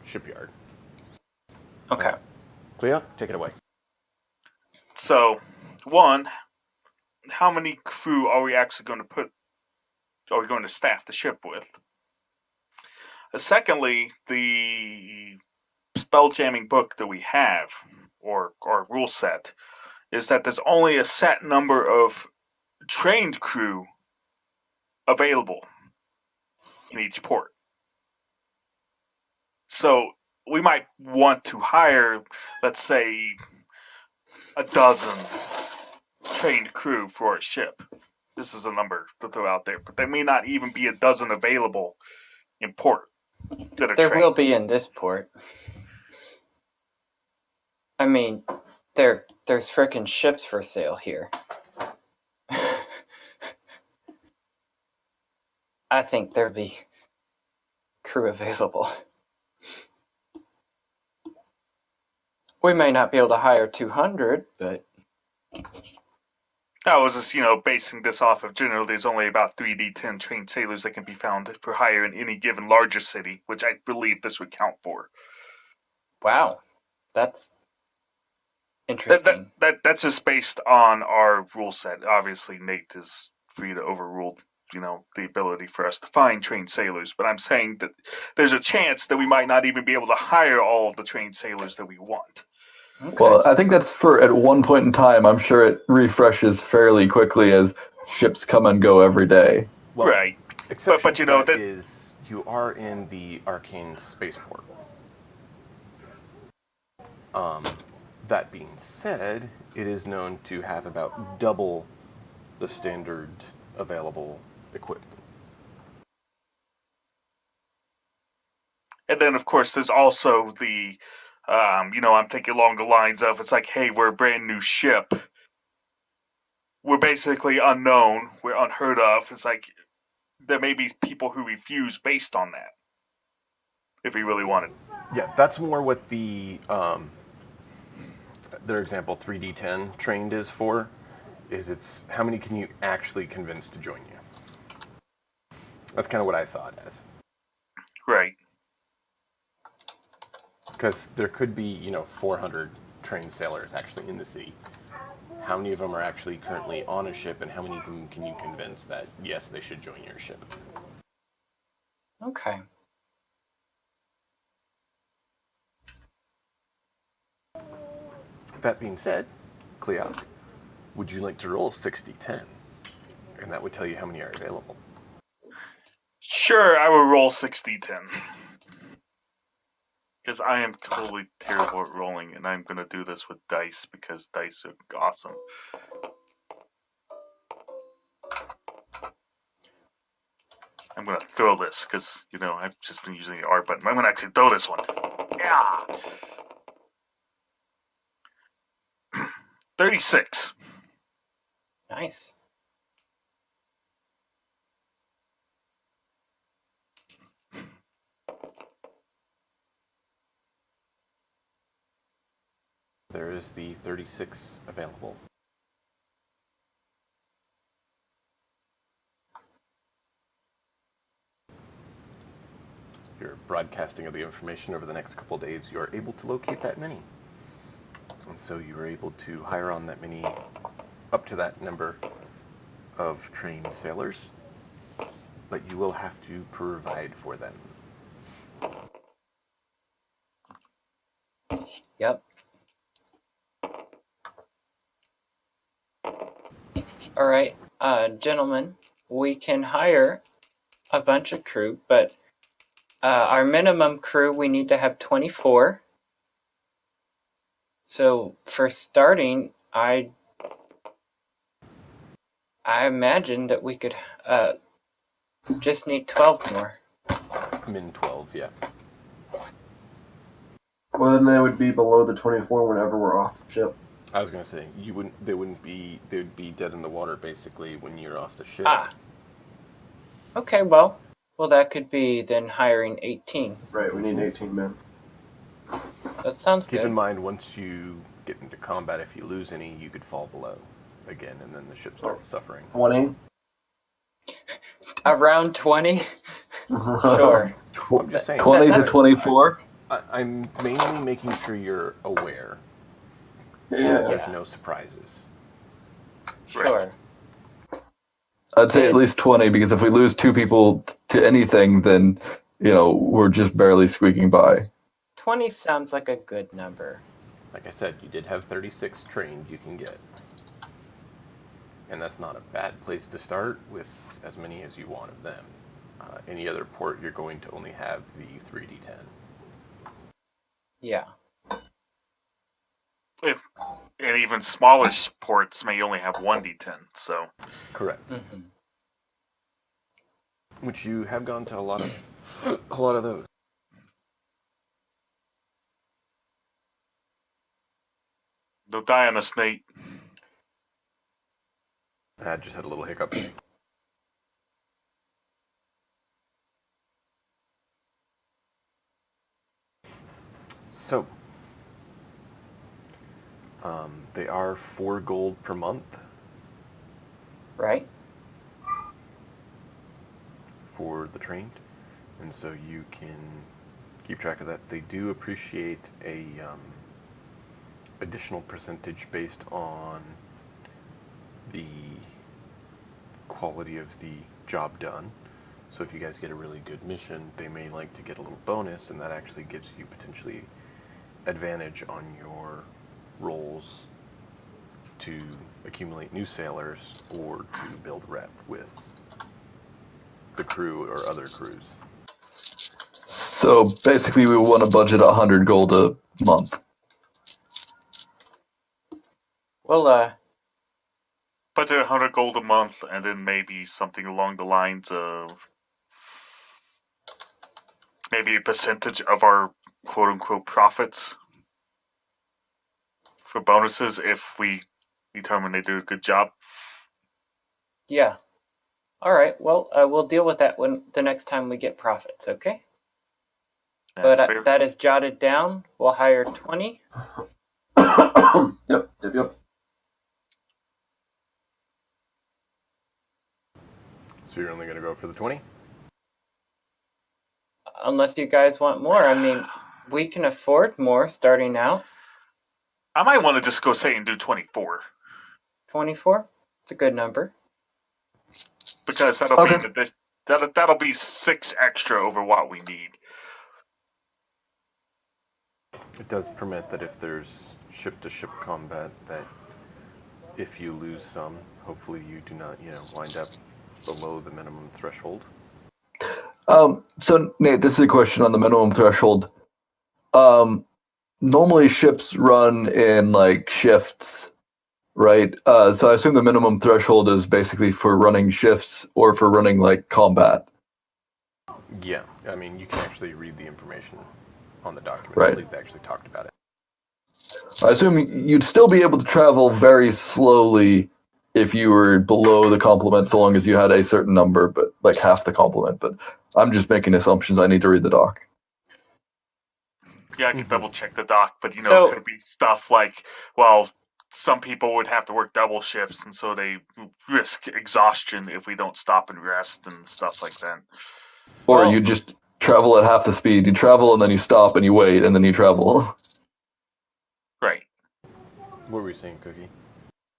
shipyard. Okay. Cleo, take it away. So, one, how many crew are we actually going to staff the ship with? Secondly, the spell jamming book that we have, or rule set, is that there's only a set number of trained crew available in each port. So we might want to hire, let's say, a dozen trained crew for a ship. This is a number to throw out there, but there may not even be a dozen available in port that are There trained. will be in this port. I mean, there's frickin' ships for sale here. I think there'll be crew available. We may not be able to hire 200, but I was just, basing this off of generally there's only about 3d10 trained sailors that can be found for hire in any given larger city, which I believe this would count for. wow, that's interesting. That's just based on our rule set. Obviously, Nate is free to overrule, the ability for us to find trained sailors. But I'm saying that there's a chance that we might not even be able to hire all of the trained sailors that we want. Okay. Well, I think that's for at one point in time. I'm sure it refreshes fairly quickly as ships come and go every day. Well, right. Exception But to that is you are in the arcane spaceport. That being said, it is known to have about double the standard available equipment. And then, of course, there's also the, I'm thinking along the lines of, it's like, hey, we're a brand new ship. We're basically unknown. We're unheard of. It's like, there may be people who refuse based on that, if we really wanted. Yeah, that's more what their example 3D10 trained is for, is it's how many can you actually convince to join you. That's kind of what I saw it as. Right. Because there could be, 400 trained sailors actually in the sea. How many of them are actually currently on a ship, and how many of them can you convince that, yes, they should join your ship? Okay. That being said, Cleok, would you like to roll 60-10? And that would tell you how many are available. Sure, I will roll 60-10. Because I am totally terrible at rolling, and I'm going to do this with dice, because dice are awesome. I'm going to throw this, because, I've just been using the R button. I'm going to actually throw this one. Yeah! 36. Nice. There is the 36 available. Your broadcasting of the information over the next couple of days, you are able to locate that many. And so you are able to hire on that many, up to that number of trained sailors, but you will have to provide for them. Yep. All right, gentlemen, we can hire a bunch of crew, but our minimum crew, we need to have 24. So for starting, I imagine that we could just need 12 more. Min 12, yeah. Well, then they would be below the 24 whenever we're off the ship. I was gonna say they would be dead in the water basically when you're off the ship. Ah. Okay, well, Well, that could be then hiring 18. Right, we need 18 men. That sounds Keep good. in mind, once you get into combat, if you lose any, you could fall below again, and then the ship starts suffering. 20? Around 20? Sure. I'm just saying. 20 to that's- 24? I'm mainly making sure you're aware, so Yeah. that there's no surprises. Sure. I'd say at least 20, because if we lose 2 people to anything, then, we're just barely squeaking by. 20 sounds like a good number. Like I said, you did have 36 trained you can get. And that's not a bad place to start with as many as you want of them. Any other port, you're going to only have the 3d10. Yeah. And even smaller ports may only have 1d10, so... Correct. Mm-hmm. Which you have gone to a lot of those. They'll die on a snake. I just had a little hiccup. So, they are 4 gold per month Right? for the trained, and so you can keep track of that. They do appreciate a additional percentage based on the quality of the job done. So if you guys get a really good mission, they may like to get a little bonus, and that actually gives you potentially advantage on your rolls to accumulate new sailors or to build rep with the crew or other crews. So basically, we want to budget 100 gold a month. Well, Budget 100 gold a month, and then maybe something along the lines of maybe a percentage of our quote-unquote profits for bonuses if we determine they do a good job. yeah. All right. Well, we'll deal with that when the next time we get profits, okay? That's But fair. that is jotted down. We'll hire 20. Yep. So you're only going to go for the 20? Unless you guys want more. I mean, we can afford more starting out. I might want to just go say and do 24. 24? It's a good number. Because that'll Okay. be that'll be 6 extra over what we need. It does permit that if there's ship-to-ship combat, that if you lose some, hopefully you do not, wind up below the minimum threshold. So Nate, this is a question on the minimum threshold. Normally ships run in like shifts, right? So I assume the minimum threshold is basically for running shifts or for running like combat. Yeah, I mean, you can actually read the information on the document. Right. I believe they actually talked about it. I assume you'd still be able to travel very slowly if you were below the complement, so long as you had a certain number, but like half the complement. But I'm just making assumptions. I need to read the doc. Yeah, I can double check the doc, but So- it could be stuff like, well, some people would have to work double shifts, and so they risk exhaustion if we don't stop and rest and stuff like that. Or Well- you just travel at half the speed. You travel and then you stop and you wait and then you travel. Right. What were you saying, Cookie?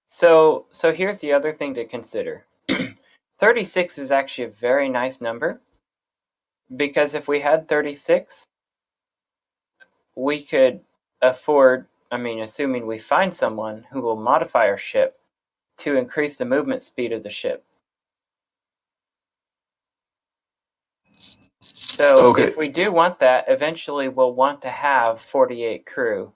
So here's the other thing to consider. 36 is actually a very nice number, because if we had 36, we could afford, assuming we find someone who will modify our ship to increase the movement speed of the ship. So Okay. if we do want that, eventually we'll want to have 48 crew.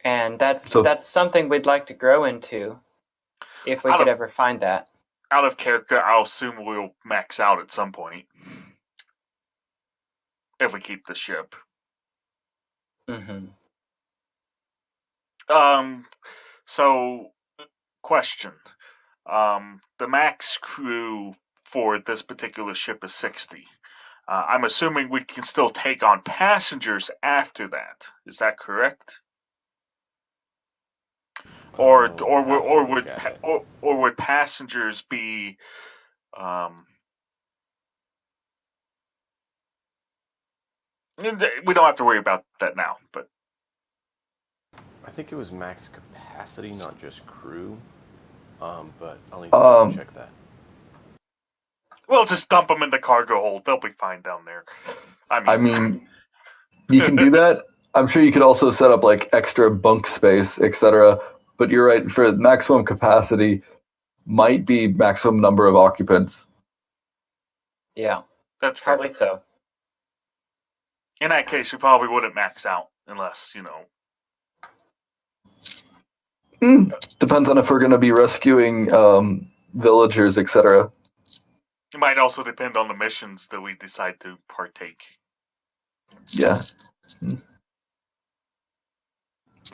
And that's something we'd like to grow into if we could ever find that. Out of character, I'll assume we'll max out at some point if we keep the ship. Mm-hmm. So, question. The max crew for this particular ship is 60. I'm assuming we can still take on passengers after that. Is that correct? Or Oh, or I'll have would to or look would at pa- it. or would passengers be we don't have to worry about that now, but I think it was max capacity, not just crew. But I'll need to double Um, check that. we'll just dump them in the cargo hold. They'll be fine down there. I mean, you can do that. I'm sure you could also set up like extra bunk space, etc. But you're right, for maximum capacity might be maximum number of occupants. Yeah, That's fair. probably so. In that case, we probably wouldn't max out unless, Depends on if we're going to be rescuing villagers, etc. it might also depend on the missions that we decide to partake. Yeah.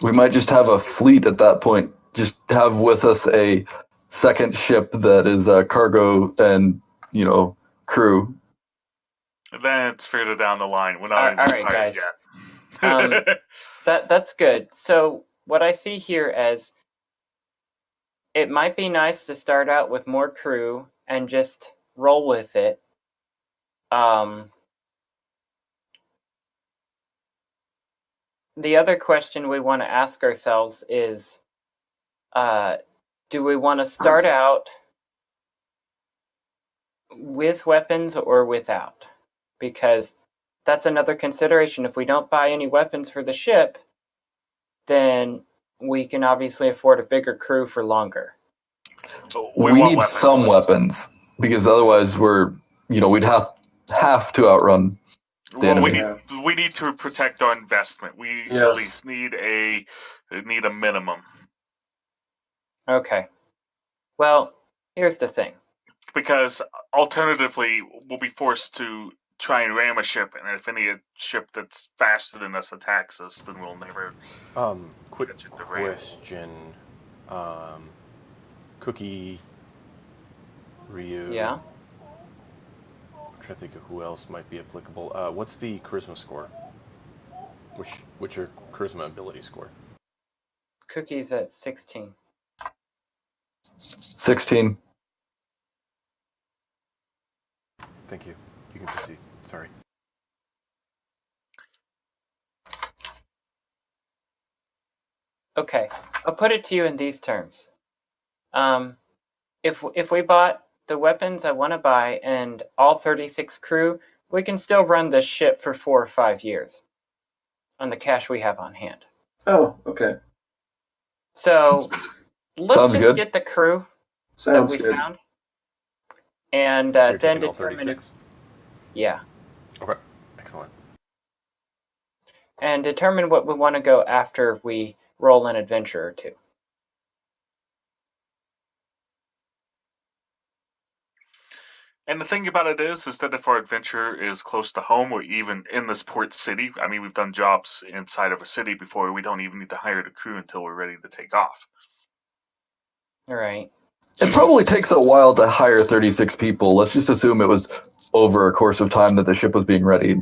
We might just have a fleet at that point. Just have with us a second ship that is cargo and, crew. Then it's further down the line. We're All not even right, hired guys. yet. That's good. So what I see here as it might be nice to start out with more crew and just roll with it. The other question we want to ask ourselves is, do we want to start out with weapons or without? Because that's another consideration. If we don't buy any weapons for the ship, then we can obviously afford a bigger crew for longer. we We want need weapons. some weapons because otherwise we'd have to outrun the Well, enemy. we need to protect our investment. We Yes. at least need a minimum. Okay. Well, here's the thing. Because alternatively, we'll be forced to try and ram a ship, and if any ship that's faster than us attacks us, then we'll never. Quick Catch it to ram. question. Cookie, Ryu. Yeah. I'm trying to think of who else might be applicable. What's the charisma score? What's your charisma ability score? Cookie's at 16. 16. Thank you. You can proceed. Sorry. Okay, I'll put it to you in these terms. If we bought the weapons I want to buy and all 36 crew, we can still run this ship for 4 or 5 years on the cash we have on hand. Oh, okay. So let's Sounds just good. get the crew Sounds that we good. found, and You're then taking all determine. 36? Yeah, Okay. Excellent. and determine what we want to go after we roll an adventure or two. And the thing about it is that if our adventure is close to home or even in this port city, I mean, we've done jobs inside of a city before. We don't even need to hire the crew until we're ready to take off. All right. It probably takes a while to hire 36 people. Let's just assume it was over a course of time that the ship was being readied.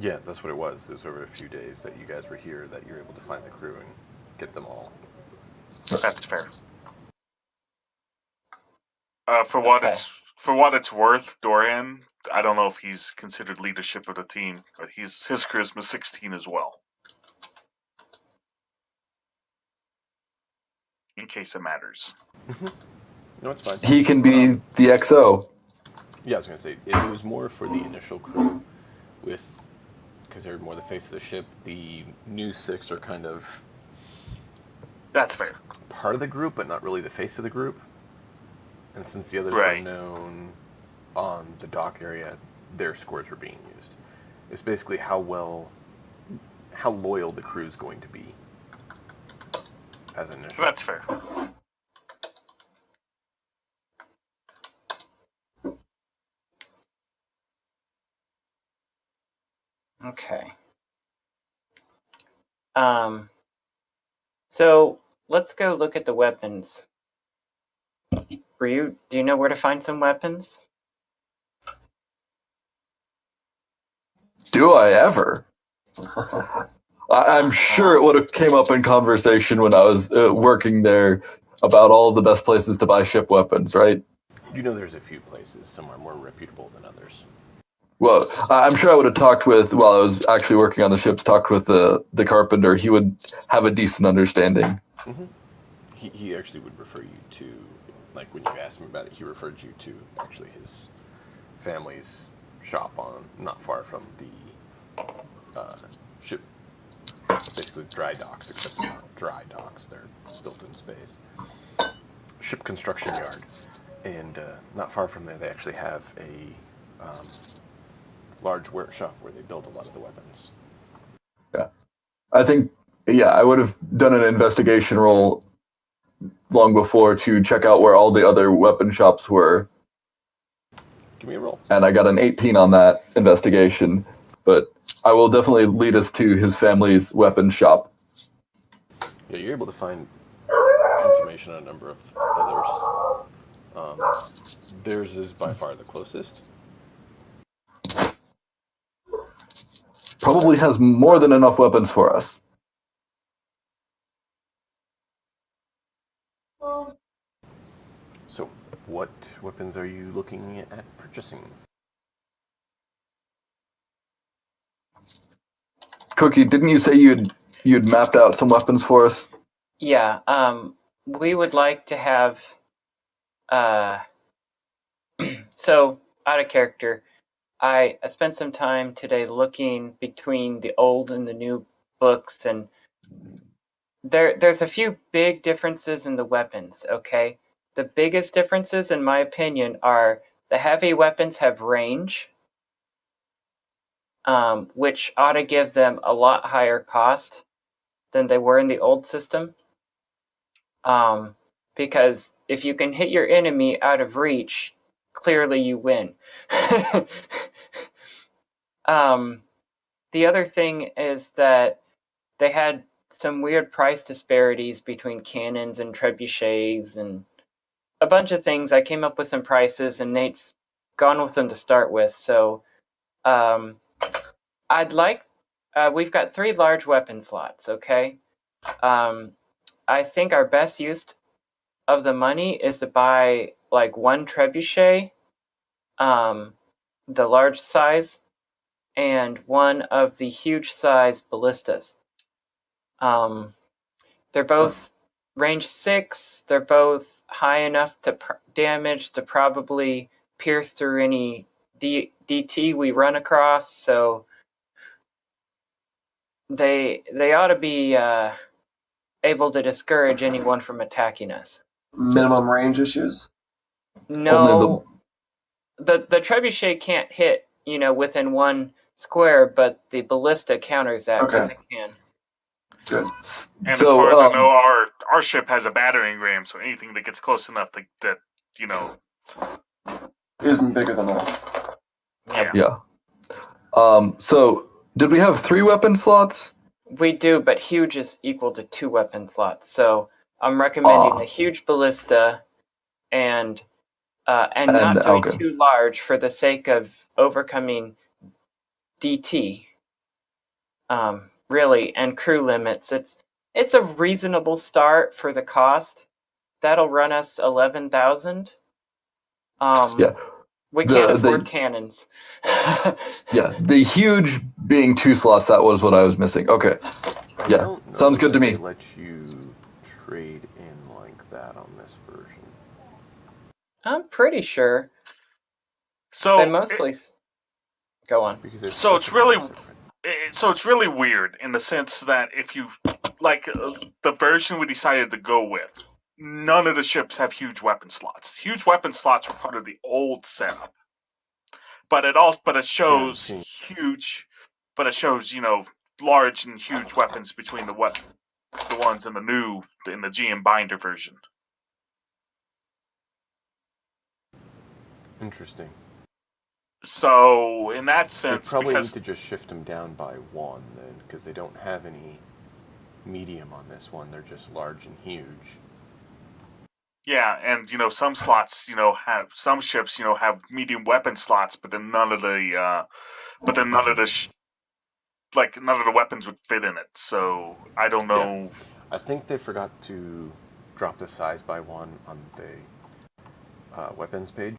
Yeah, that's what it was. It was over a few days that you guys were here that you were able to find the crew and get them all. That's fair. For what it's worth, Dorian, I don't know if he's considered leadership of the team, but his charisma 16 as well. In case it matters. No, it's fine. He can be the XO. Yeah, I was going to say, it was more for the initial crew because they're more the face of the ship. The new 6 are kind of That's fair. part of the group, but not really the face of the group. And since the others Right. were known on the dock area, their scores were being used. It's basically how loyal the crew's going to be as initial. That's fair. Okay. So let's go look at the weapons. Ryu, do you know where to find some weapons? Do I ever? I'm sure it would have came up in conversation when I was working there about all the best places to buy ship weapons, right? You know there's a few places, some are more reputable than others. Well, I'm sure I would have talked with, while I was actually working on the ships, talked with the carpenter. He would have a decent understanding. Mm-hmm. He actually would refer you to, like when you asked him about it, he referred you to actually his family's shop on not far from the ship, basically dry docks, except they're not dry docks, they're built in space. Ship construction yard. And not far from there they actually have a large workshop where they build a lot of the weapons. Yeah. I think, I would have done an investigation roll long before to check out where all the other weapon shops were. Give me a roll. And I got an 18 on that investigation, but I will definitely lead us to his family's weapon shop. Yeah, you're able to find information on a number of others. Theirs is by far the closest. Probably has more than enough weapons for us. So, what weapons are you looking at purchasing? Cookie, didn't you say you'd mapped out some weapons for us? Yeah, we would like to have, so, out of character, I spent some time today looking between the old and the new books, and there's a few big differences in the weapons, okay? The biggest differences, in my opinion, are the heavy weapons have range, which ought to give them a lot higher cost than they were in the old system. Because if you can hit your enemy out of reach, clearly you win. The other thing is that they had some weird price disparities between cannons and trebuchets and a bunch of things. I came up with some prices, and Nate's gone with them to start with. So I'd like, we've got 3 large weapon slots, okay? I think our best use of the money is to buy like 1 trebuchet, the large size, and 1 of the huge size ballistas. They're both range 6. They're both high enough to damage to probably pierce through any DT we run across. So they ought to be able to discourage anyone from attacking us. Minimum range issues? No, the trebuchet can't hit, within 1 square, but the ballista counters that because it can. Good. And as far as I know, our ship has a battering ram, so anything that gets close enough that isn't bigger than us. Yeah. So did we have 3 weapon slots? We do, but huge is equal to 2 weapon slots. So I'm recommending a huge ballista and not doing too large for the sake of overcoming DT. Really, and crew limits. It's a reasonable start for the cost. That'll run us 11,000. We can't afford cannons. Yeah, the huge being 2 slots, that was what I was missing. Okay. Yeah, sounds good to me. They let you trade in like that on this version. I'm pretty sure. So they mostly go on. So it's really weird in the sense that if you like the version we decided to go with, none of the ships have huge weapon slots. Huge weapon slots were part of the old setup, but it shows large and huge weapons between the ones in the GM binder version. Interesting. So in that sense, they probably need to just shift them down by 1 then, because they don't have any medium on this one. They're just large and huge. Yeah, and some slots, have some ships, have medium weapon slots, but then none of the, none of the weapons would fit in it. So I don't know. I think they forgot to drop the size by one on the weapons page.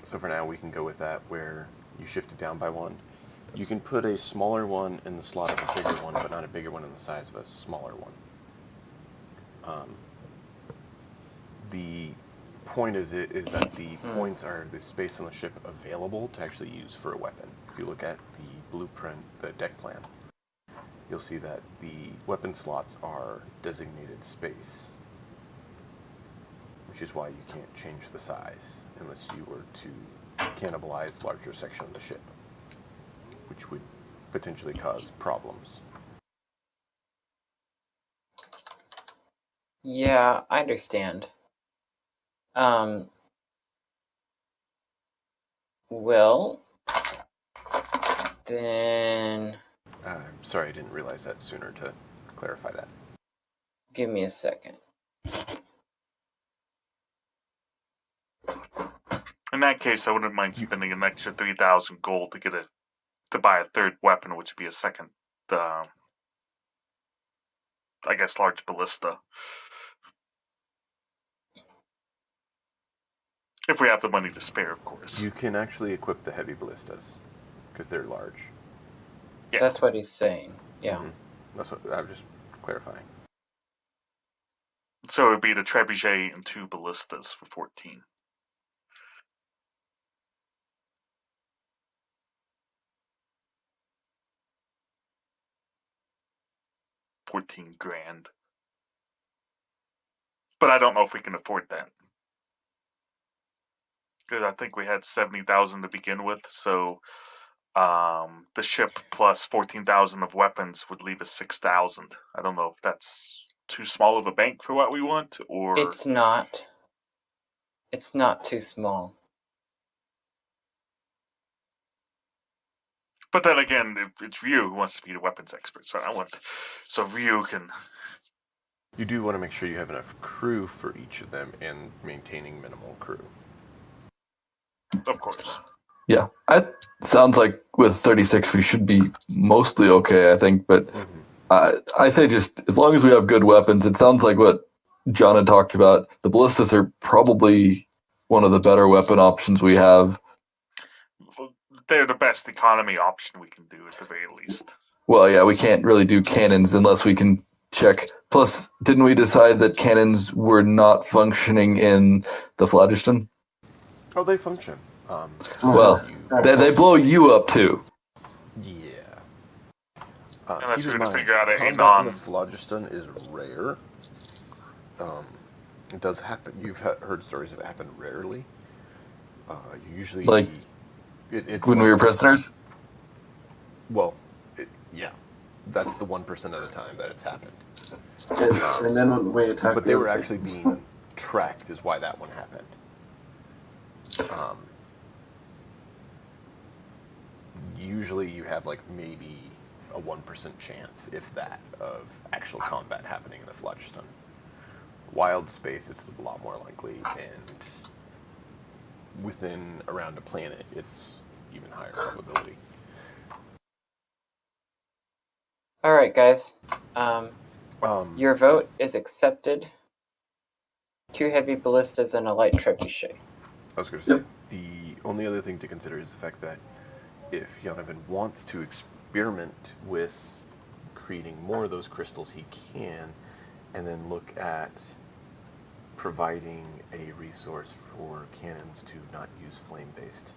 So for now, we can go with that, where you shift it down by one. You can put a smaller one in the slot of a bigger one, but not a bigger one in the size of a smaller one. The point is that the points are the space on the ship available to actually use for a weapon. If you look at the blueprint, the deck plan, you'll see that the weapon slots are designated space, which is why you can't change the size unless you were to cannibalize larger section of the ship, which would potentially cause problems. Yeah, I understand. Well, then I'm sorry I didn't realize that sooner to clarify that. give me a second. In that case, I wouldn't mind spending an extra 3,000 gold to buy a third weapon, which would be a second, I guess, large ballista. If we have the money to spare, of course. You can actually equip the heavy ballistas because they're large. Yeah. That's what he's saying. Yeah. Mm-hmm. That's what I was just clarifying. So it would be the trebuchet and 2 ballistas for 14. $14,000. But I don't know if we can afford that. Because I think we had 70,000 to begin with, so the ship plus 14,000 of weapons would leave us 6,000. I don't know if that's too small of a bank for what we want, or It's not. It's not too small. But then again, it's Ryu who wants to be the weapons expert, so Ryu can. You do want to make sure you have enough crew for each of them and maintaining minimal crew. Of course. Yeah, sounds like with 36 we should be mostly okay, I think. But I say just as long as we have good weapons. It sounds like what John had talked about. The ballistas are probably one of the better weapon options we have. They're the best economy option we can do at the very least. Well, yeah, we can't really do cannons unless we can check. Plus, didn't we decide that cannons were not functioning in the phlogiston? Oh, they function. Well, they blow you up too. Yeah. Unless keep we in were to mind, figure out a combat in the non. phlogiston is rare. It does happen. You've heard stories of it happen rarely. You usually Like it's when we were prisoners. Well, yeah, that's the 1% of the time that it's happened. And then when we attacked, But they were actually being tracked, is why that one happened. Usually you have like maybe a 1% chance, if that, of actual combat happening in the phlogiston. Wild space, it's a lot more likely, and within around a planet, it's even higher probability. All right, guys. Your vote is accepted. 2 heavy ballistas and a light trebuchet. I was going to say, the only other thing to consider is the fact that if Donovan wants to experiment with creating more of those crystals, he can, and then look at providing a resource for cannons to not use flame-based.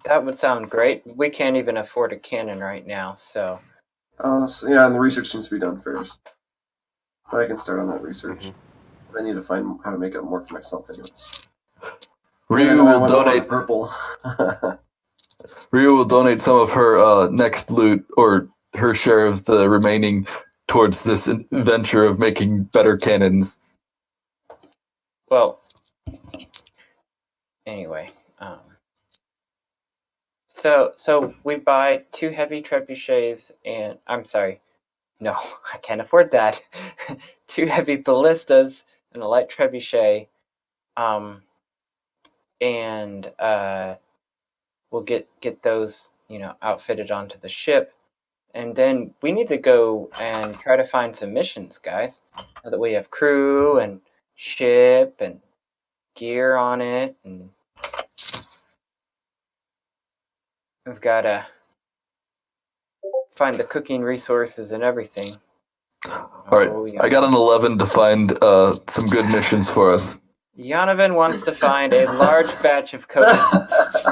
That would sound great. We can't even afford a cannon right now, so. So yeah, and the research needs to be done first. But I can start on that research. I need to find how to make it more for myself anyway. Ryu will donate purple. Ryu will donate some of her next loot or her share of the remaining towards this venture of making better cannons. Well, anyway, So we buy 2 heavy trebuchets and I'm sorry, no, I can't afford that. 2 heavy ballistas and a light trebuchet, and we'll get those outfitted onto the ship, and then we need to go and try to find some missions, guys. Now that we have crew and ship and gear on it, and we've got to find the cooking resources and everything. All right, Oh, I got an 11 to find some good missions for us. Yonovan wants to find a large batch of coconuts.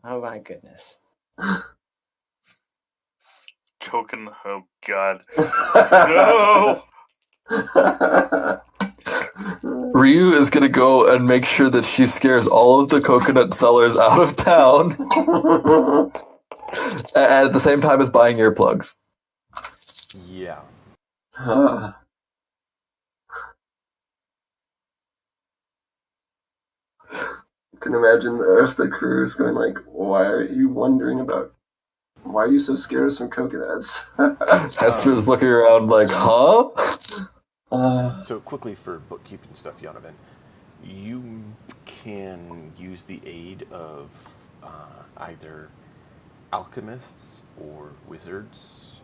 Oh my goodness. Coconut. Oh God. No. Ryu is going to go and make sure that she scares all of the coconut sellers out of town at the same time as buying earplugs. Yeah. I can imagine the rest of the crew is going like, why are you so scared of some coconuts? Hester's looking around like, huh? So quickly for bookkeeping stuff, Yonovan, you can use the aid of either alchemists or wizards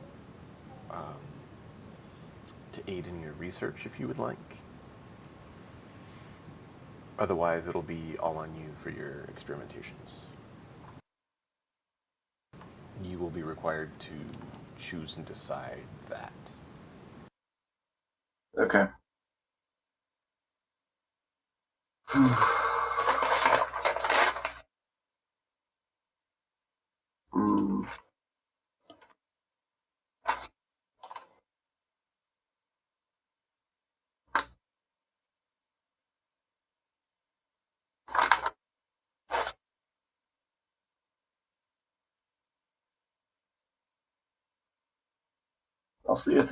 to aid in your research if you would like. Otherwise, it'll be all on you for your experimentations. You will be required to choose and decide that. Okay. I'll see if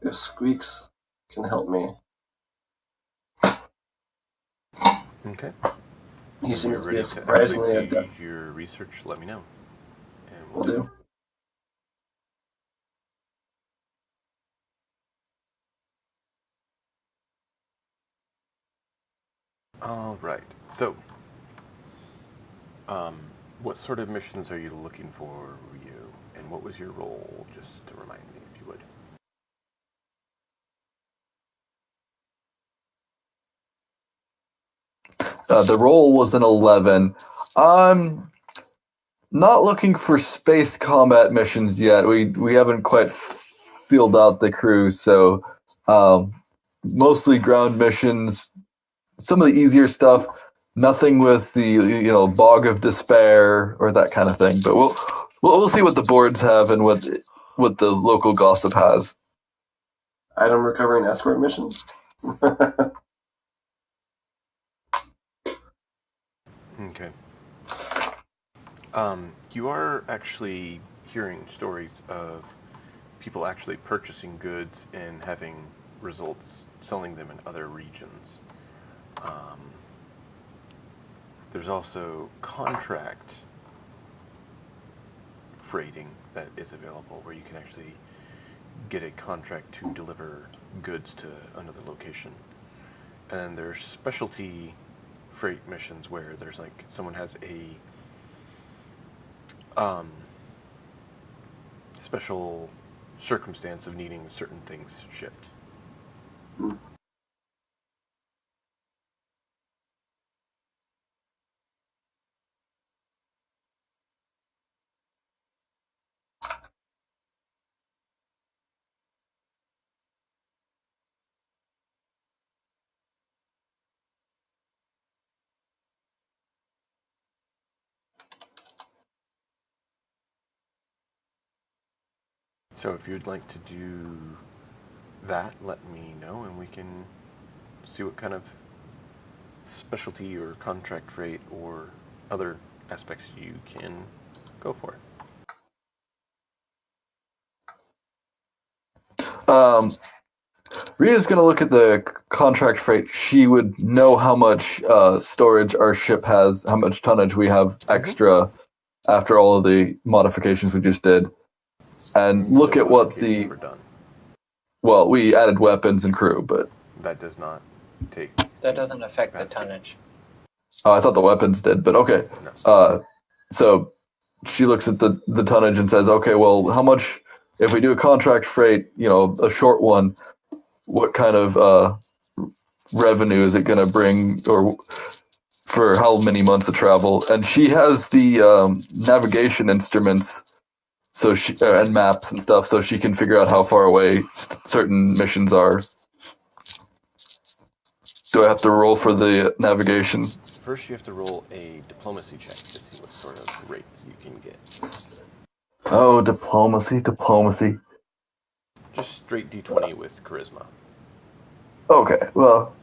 if Squeaks can help me. Okay. He When you're seems to be ready a to surprisingly actually do adept. your research, let me know. And Will do. All right. So, what sort of missions are you looking for, Ryu? And what was your role, just to remind me, if you would? The roll was an 11. I'm not looking for space combat missions yet. We haven't quite filled out the crew, so mostly ground missions. Some of the easier stuff. Nothing with the bog of despair or that kind of thing. But we'll see what the boards have and what the local gossip has. Item recovery and escort mission. Okay. You are actually hearing stories of people actually purchasing goods and having results selling them in other regions. There's also contract freighting that is available where you can actually get a contract to deliver goods to another location. And there's specialty freight missions where there's like someone has a special circumstance of needing certain things shipped. So if you'd like to do that, let me know and we can see what kind of specialty or contract rate or other aspects you can go for. Ria's going to look at the contract freight. She would know how much storage our ship has, how much tonnage we have extra after all of the modifications we just did, and look No at what modifications were done. Well, we added weapons and crew, but That does not take. That doesn't affect the capacity. tonnage. I thought the weapons did. But okay, No. so she looks at the tonnage and says, okay, well, how much if we do a contract freight, a short one, what kind of revenue is it going to bring, or for how many months of travel? And she has the navigation instruments, so she and maps and stuff, so she can figure out how far away certain missions are. Do I have to roll for the navigation? First, you have to roll a diplomacy check to see what sort of rates you can get. Oh, diplomacy. Just straight D20 with charisma. Okay, well,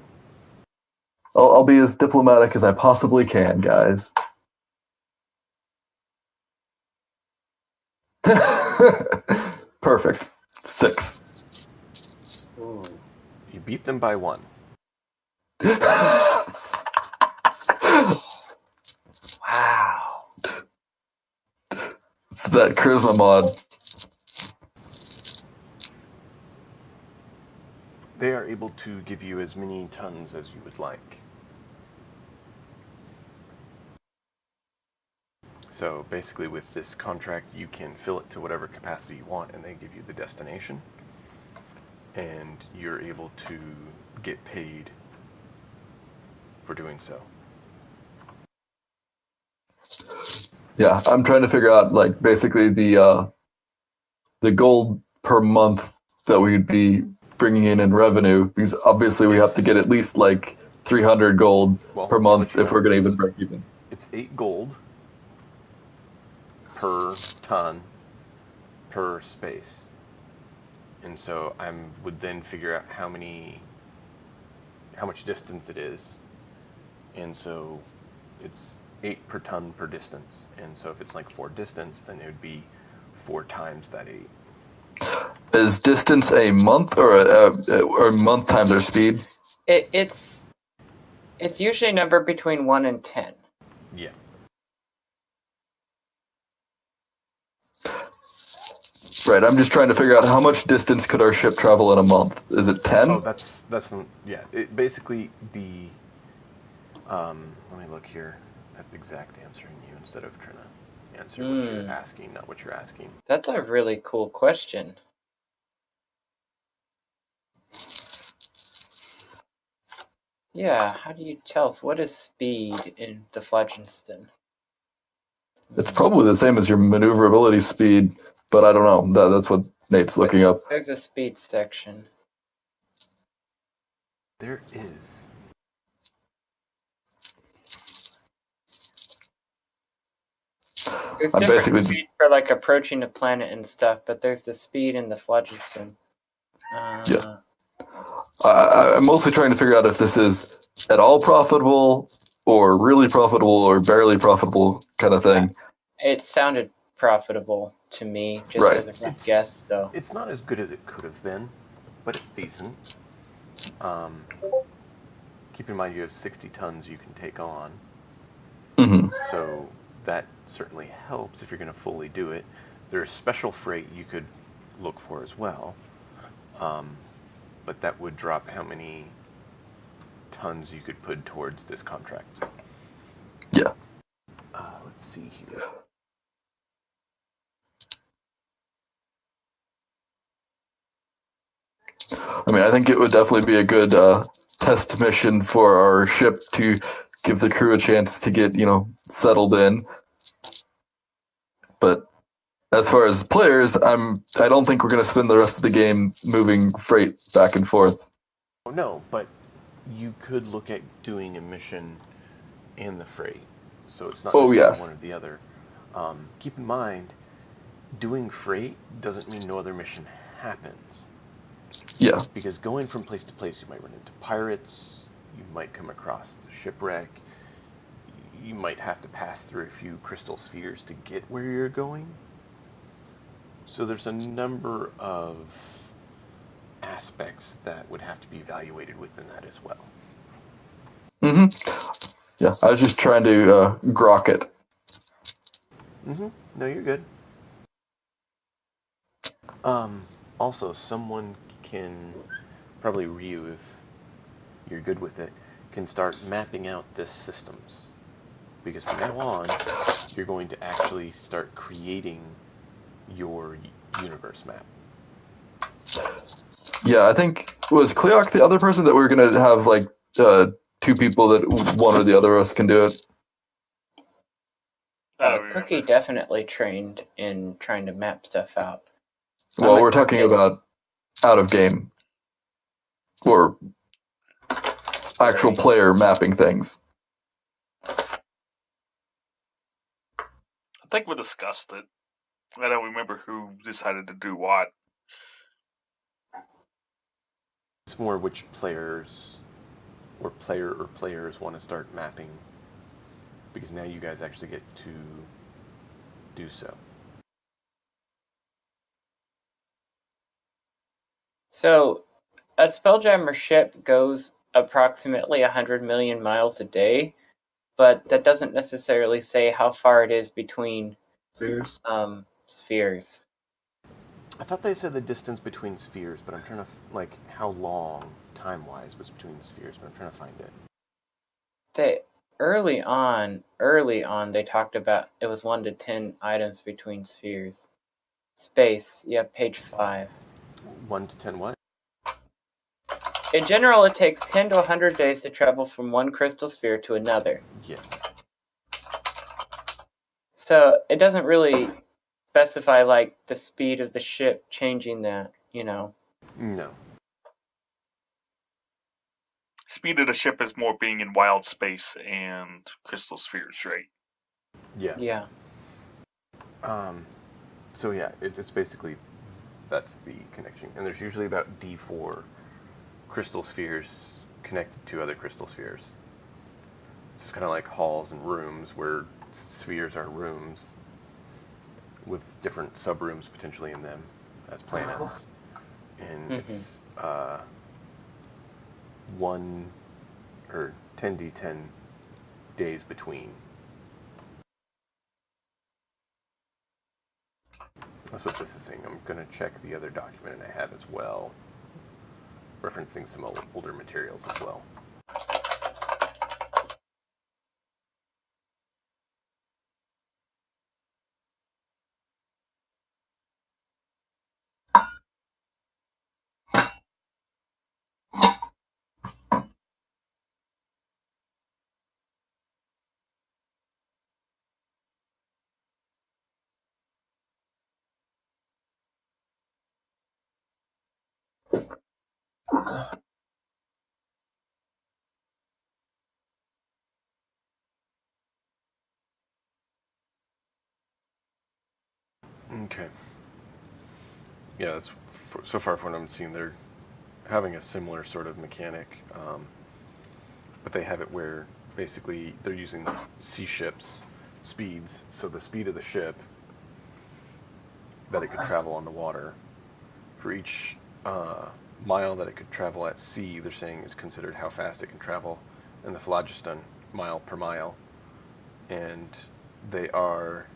I'll be as diplomatic as I possibly can, guys. Perfect. 6. Ooh. You beat them by 1. Wow. It's that charisma mod. They are able to give you as many tons as you would like. So basically with this contract, you can fill it to whatever capacity you want, and they give you the destination. And you're able to get paid for doing so. Yeah, I'm trying to figure out, like, basically the gold per month that we'd be bringing in revenue, because obviously we have to get at least, like, 300 gold per month if we're going to even break even. It's 8 gold per ton per space. And so I would then figure out how much distance it is. And so it's 8 per ton per distance. And so if it's like 4 distance, then it would be 4 times that 8. Is distance a month or a month times our speed? It's usually numbered between 1 and 10. Yeah. Right, I'm just trying to figure out how much distance could our ship travel in a month. Is it 10? Oh, that's yeah. It basically let me look here at the exact answering you instead of trying to answer what you're asking, not what you're asking. That's a really cool question. Yeah, how do you tell us what is speed in the Fledgenston? It's probably the same as your maneuverability speed, but I don't know. That's what Nate's looking up. There's a speed section. There is. There's I'm different basically- speed for like approaching the planet and stuff, but there's the speed in the Fledgenston. Yeah. I'm mostly trying to figure out if this is at all profitable or really profitable or barely profitable kind of thing. It sounded profitable to me, just Right. as a rough guess. So It's not as good as it could have been, but it's decent. Keep in mind you have 60 tons you can take on. Mm-hmm. So that certainly helps if you're going to fully do it. There's special freight you could look for as well. But that would drop how many tons you could put towards this contract. Yeah. Let's see here. I mean, I think it would definitely be a good test mission for our ship to give the crew a chance to get, settled in. But as far as players, I don't think we're going to spend the rest of the game moving freight back and forth. Oh, no, but you could look at doing a mission in the freight. So it's not just yes. one or the other. Keep in mind, doing freight doesn't mean no other mission happens. Yeah. Because going from place to place, you might run into pirates, you might come across a shipwreck, you might have to pass through a few crystal spheres to get where you're going. So there's a number of aspects that would have to be evaluated within that as well. Mm-hmm. Yeah, I was just trying to grok it. Mm-hmm. No, you're good. Also, someone can, probably Ryu, if you're good with it, can start mapping out the systems. Because from now on, you're going to actually start creating your universe map. Yeah, I think, was Cleoc the other person that we were going to have, like, two people that one or the other of us can do it? Cookie definitely trained in trying to map stuff out. Well, I'm we're a talking cricket. about out of game. Or actual Right. player mapping things. I think we discussed it. I don't remember who decided to do what. It's more which players or players want to start mapping, because now you guys actually get to do so. So, a Spelljammer ship goes approximately 100 million miles a day, but that doesn't necessarily say how far it is between Spheres. spheres. I thought they said the distance between spheres, but I'm trying to, like, how long, time-wise, was between the spheres, but I'm trying to find it. Early on, they talked about it was 1 to 10 items between spheres. Space, yeah, page 5. 1 to 10 what? In general, it takes 10 to 100 days to travel from one crystal sphere to another. Yes. So it doesn't really specify like the speed of the ship changing that, you know. No. Speed of the ship is more being in wild space and crystal spheres, right? Yeah. Yeah. So yeah, it's basically, that's the connection. And there's usually about D4 crystal spheres connected to other crystal spheres. It's kind of like halls and rooms where spheres are rooms with different sub-rooms potentially in them as planets. And it's 1 or 10d10 days between. That's what this is saying. I'm going to check the other document I have as well, referencing some older materials as well. Okay. Yeah, that's so far from what I'm seeing, they're having a similar sort of mechanic, but they have it where basically they're using sea ships speeds, so the speed of the ship that it could travel on the water, for each mile that it could travel at sea, they're saying is considered how fast it can travel in the phlogiston, mile per mile, and they are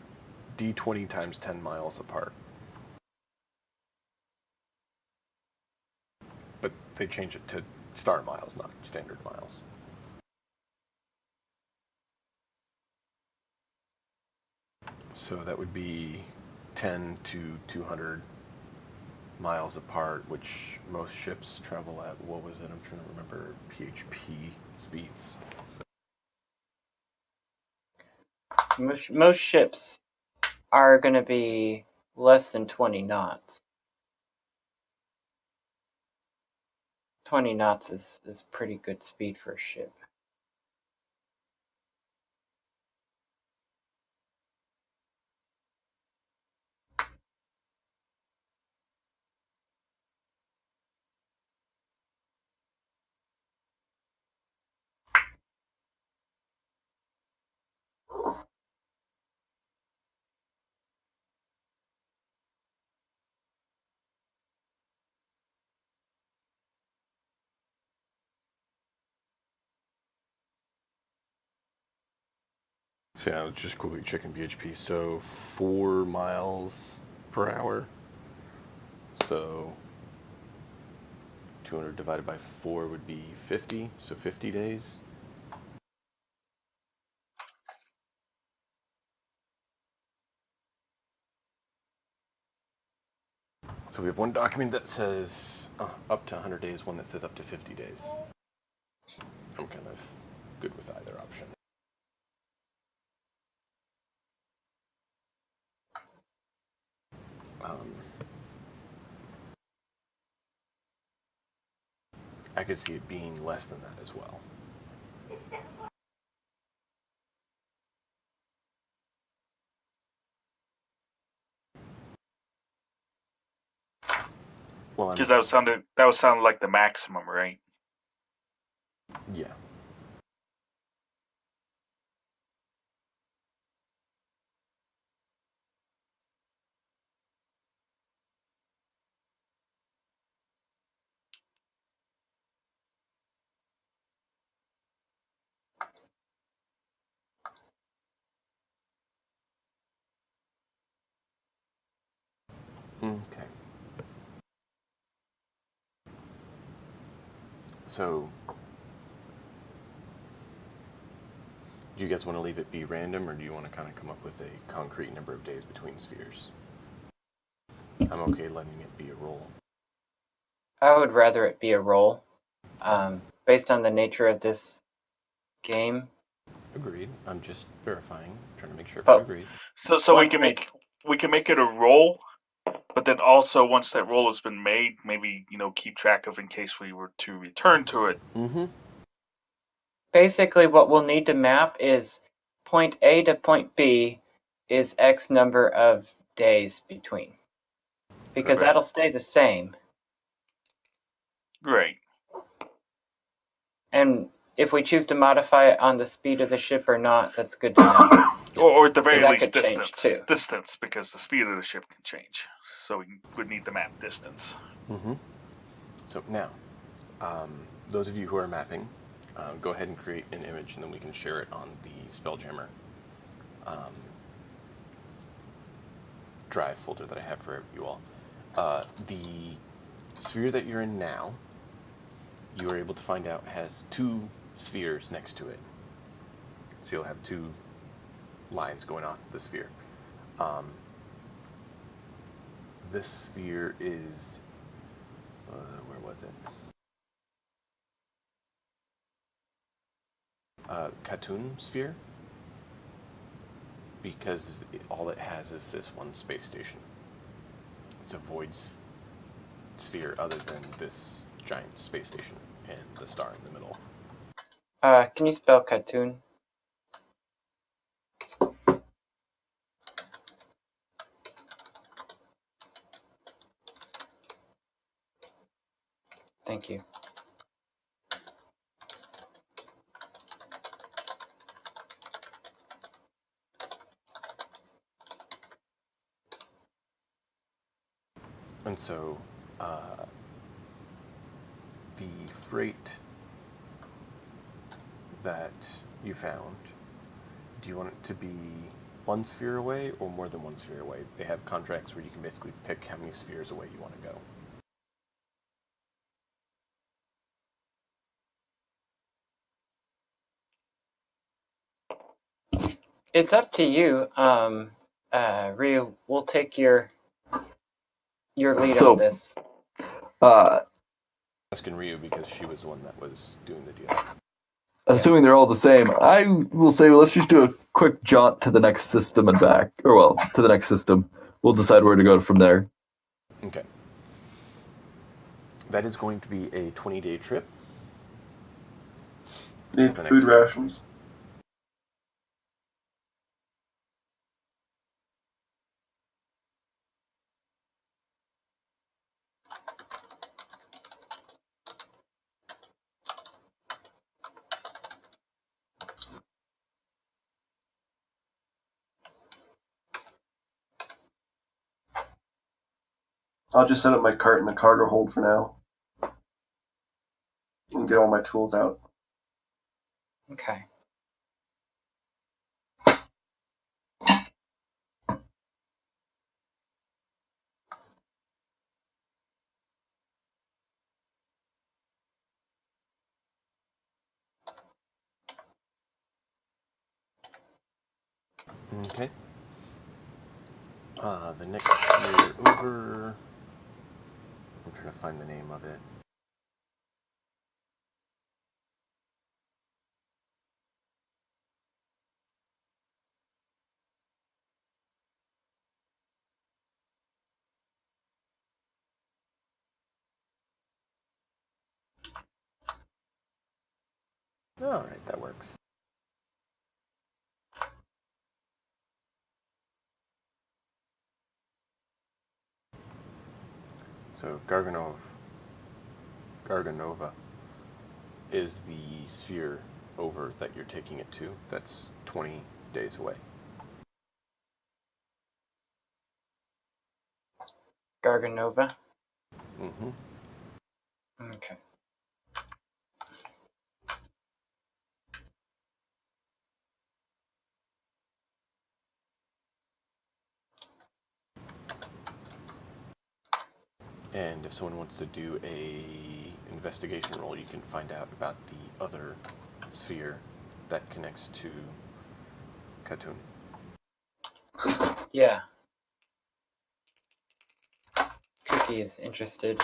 D20 times 10 miles apart. But they change it to star miles, not standard miles. So that would be 10 to 200 miles apart, which most ships travel at, what was it? I'm trying to remember PHP speeds. Most ships are going to be less than 20 knots. 20 knots is pretty good speed for a ship. So yeah, let's just quickly check in BHP. So 4 miles per hour. So 200 divided by 4 would be 50. So 50 days. So we have one document that says up to 100 days, one that says up to 50 days. I'm kind of good with either option. I could see it being less than that as well. Well, Because that was sounding like the maximum, right? yeah. Okay. So, do you guys want to leave it be random, or do you want to kind of come up with a concrete number of days between spheres? I'm okay letting it be a roll. I would rather it be a roll, based on the nature of this game. Agreed. I'm just verifying, trying to make sure But- everyone agrees. So Once we can make it a roll, but then also once that roll has been made, maybe keep track of in case we were to return to it. Mm-hmm. Basically, what we'll need to map is point A to point B is X number of days between, because Correct. that'll stay the same. Great. And if we choose to modify it on the speed of the ship or not, that's good to know. Or at the So very that least could change, distance. too. Distance, because the speed of the ship can change. So we would need the map distance. Mm-hmm. So now, those of you who are mapping, go ahead and create an image, and then we can share it on the Spelljammer drive folder that I have for you all. The sphere that you're in now, you are able to find out has 2 spheres next to it. So you'll have 2 lines going off the sphere. This sphere is, where was it? Khatun sphere, because all it has is this one space station. It's a void sphere other than this giant space station and the star in the middle. Can you spell cartoon? Thank you. And so, the freight that you found, do you want it to be 1 sphere away or more than 1 sphere away? They have contracts where you can basically pick how many spheres away you want to go. It's up to you. Ryu, we'll take your lead So- on this. Asking Ryu because she was the one that was doing the deal. Assuming they're all the same, I will say, well, let's just do a quick jaunt to the next system and back. Or, well, to the next system. We'll decide where to go from there. Okay. That is going to be a 20-day trip. Need The food next- rations. I'll just set up my cart in the cargo hold for now. And get all my tools out. Okay. Okay. The next sphere over. I'm trying to find the name of it. All right, that works. So Garganova is the sphere over that you're taking it to. That's 20 days away. Garganova. Mm-hmm. Okay. And if someone wants to do a investigation roll, you can find out about the other sphere that connects to Khatun. Yeah. Cookie is interested.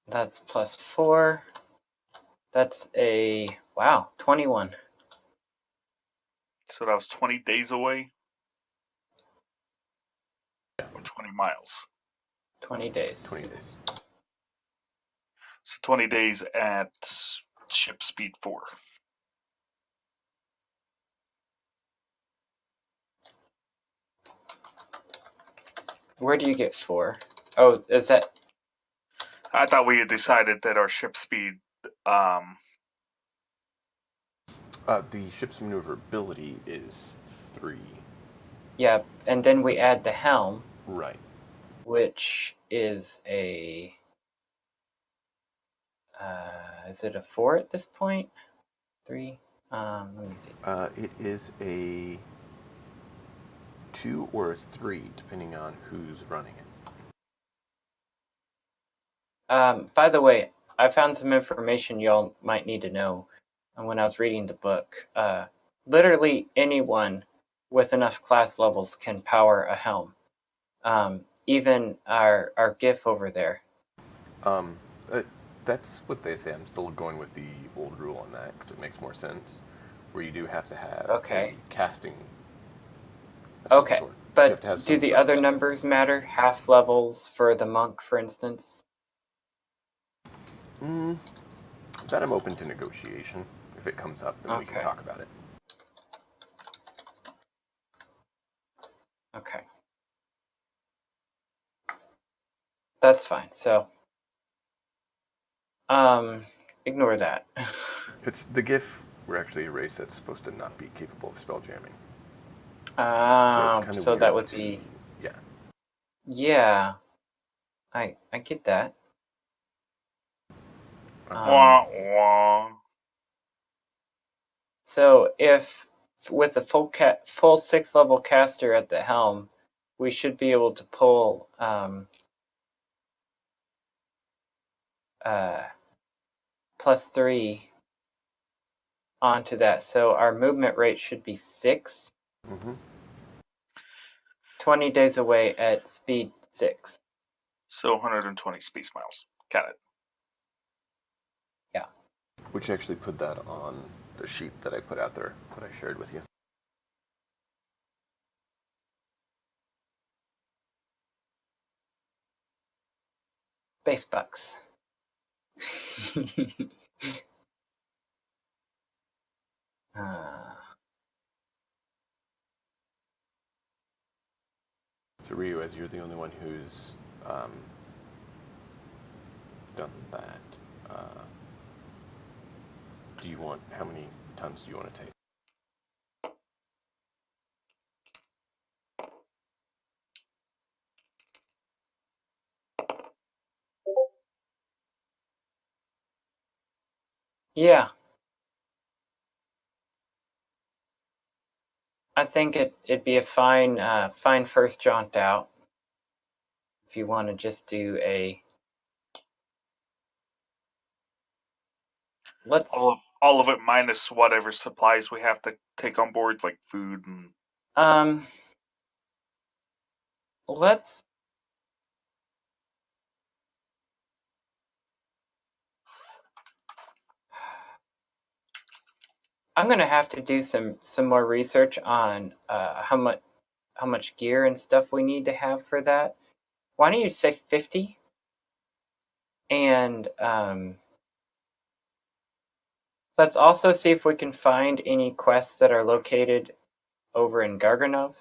That's +4. That's a, wow, 21. So that was 20 days away? Or 20 miles? 20 days. 20 days. So 20 days at ship speed 4. Where do you get 4? Oh, is that... I thought we had decided that our ship speed, The ship's maneuverability is 3. Yeah, and then we add the helm, Right. which is a... is it a 4 at this point? 3? Let me see. It is a 2 or a 3, depending on who's running it. By the way, I found some information y'all might need to know when I was reading the book. Literally anyone with enough class levels can power a helm. Even our GIF over there. Um, that's what they say. I'm still going with the old rule on that because it makes more sense. Where you do have to have Okay. a casting of some Okay, sort. You have to have but do some the sort of other essence. numbers matter? Half levels for the monk, for instance? That I'm open to negotiation. If it comes up, then we can Okay. talk about it. Okay. That's fine. So, ignore that. It's the GIF. We're actually a race that's supposed to not be capable of spell jamming. So it's kind of So weird that would to, be... yeah. Yeah, I get that. wah, wah. So if with a full 6th level caster at the helm, we should be able to pull +3 onto that. So our movement rate should be 6. Mm-hmm. 20 days away at speed 6. So 120 space miles. Got it. Yeah. Which actually put that on the sheet that I put out there that I shared with you. Base bucks. So Ryu, as you're the only one who's done that, do you want, how many tons do you want to take? Yeah. I think it'd be a fine first jaunt out. If you want to just do a... Let's... All of it minus whatever supplies we have to take on board, like food and... Let's... I'm gonna have to do some more research on how much gear and stuff we need to have for that. Why don't you say 50? And let's also see if we can find any quests that are located over in Garganov.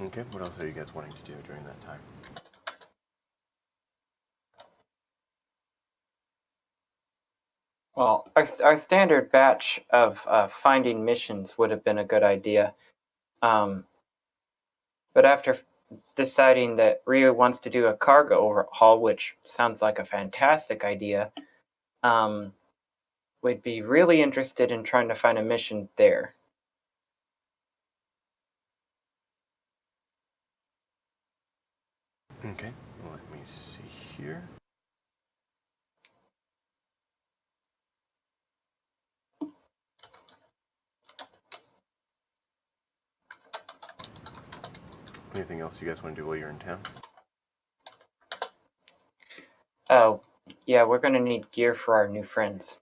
Okay, what else are you guys wanting to do during that time? Well, our standard batch of finding missions would have been a good idea. But after deciding that Rio wants to do a cargo overhaul, which sounds like a fantastic idea, we'd be really interested in trying to find a mission there. Okay, let me see here. Anything else you guys want to do while you're in town? Oh, yeah, we're going to need gear for our new friends.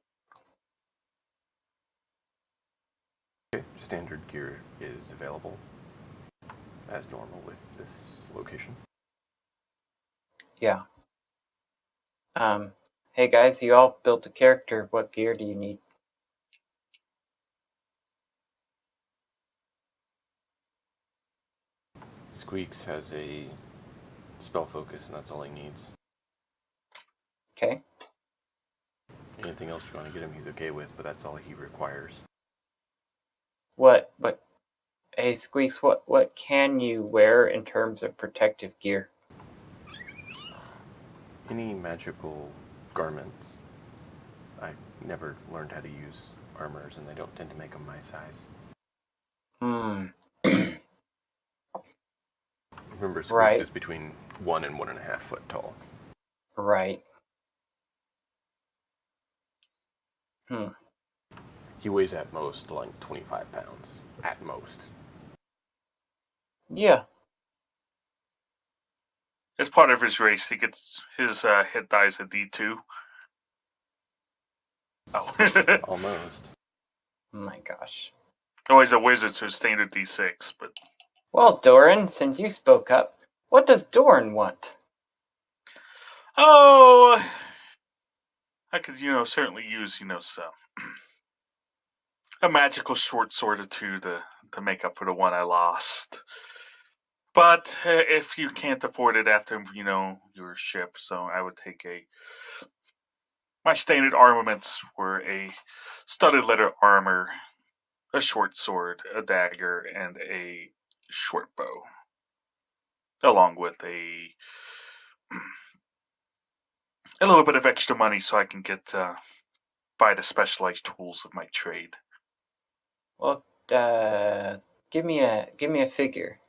Okay, standard gear is available as normal with this location. Yeah. Hey guys, you all built a character. What gear do you need? Squeaks has a spell focus, and that's all he needs. Okay. Anything else you want to get him, he's okay with, but that's all he requires. What? Hey, Squeaks, what can you wear in terms of protective gear? Any magical garments. I never learned how to use armors, and they don't tend to make them my size. Remember, Squeaks Right. is between 1 and 1.5 foot tall. Right. He weighs at most like 25 pounds. At most. Yeah. As part of his race, he gets his hit dies at D2. Oh. Almost. My gosh. Oh, he's a wizard, so it's standard D6, but... Well, Doran, since you spoke up, what does Doran want? Oh, I could, certainly use, some a magical short sword or two to make up for the one I lost. But if you can't afford it after, your ship, so I would take my standard armaments were a studded leather armor, a short sword, a dagger, and a short bow, along with a little bit of extra money so I can get buy the specialized tools of my trade. Well, give me a figure.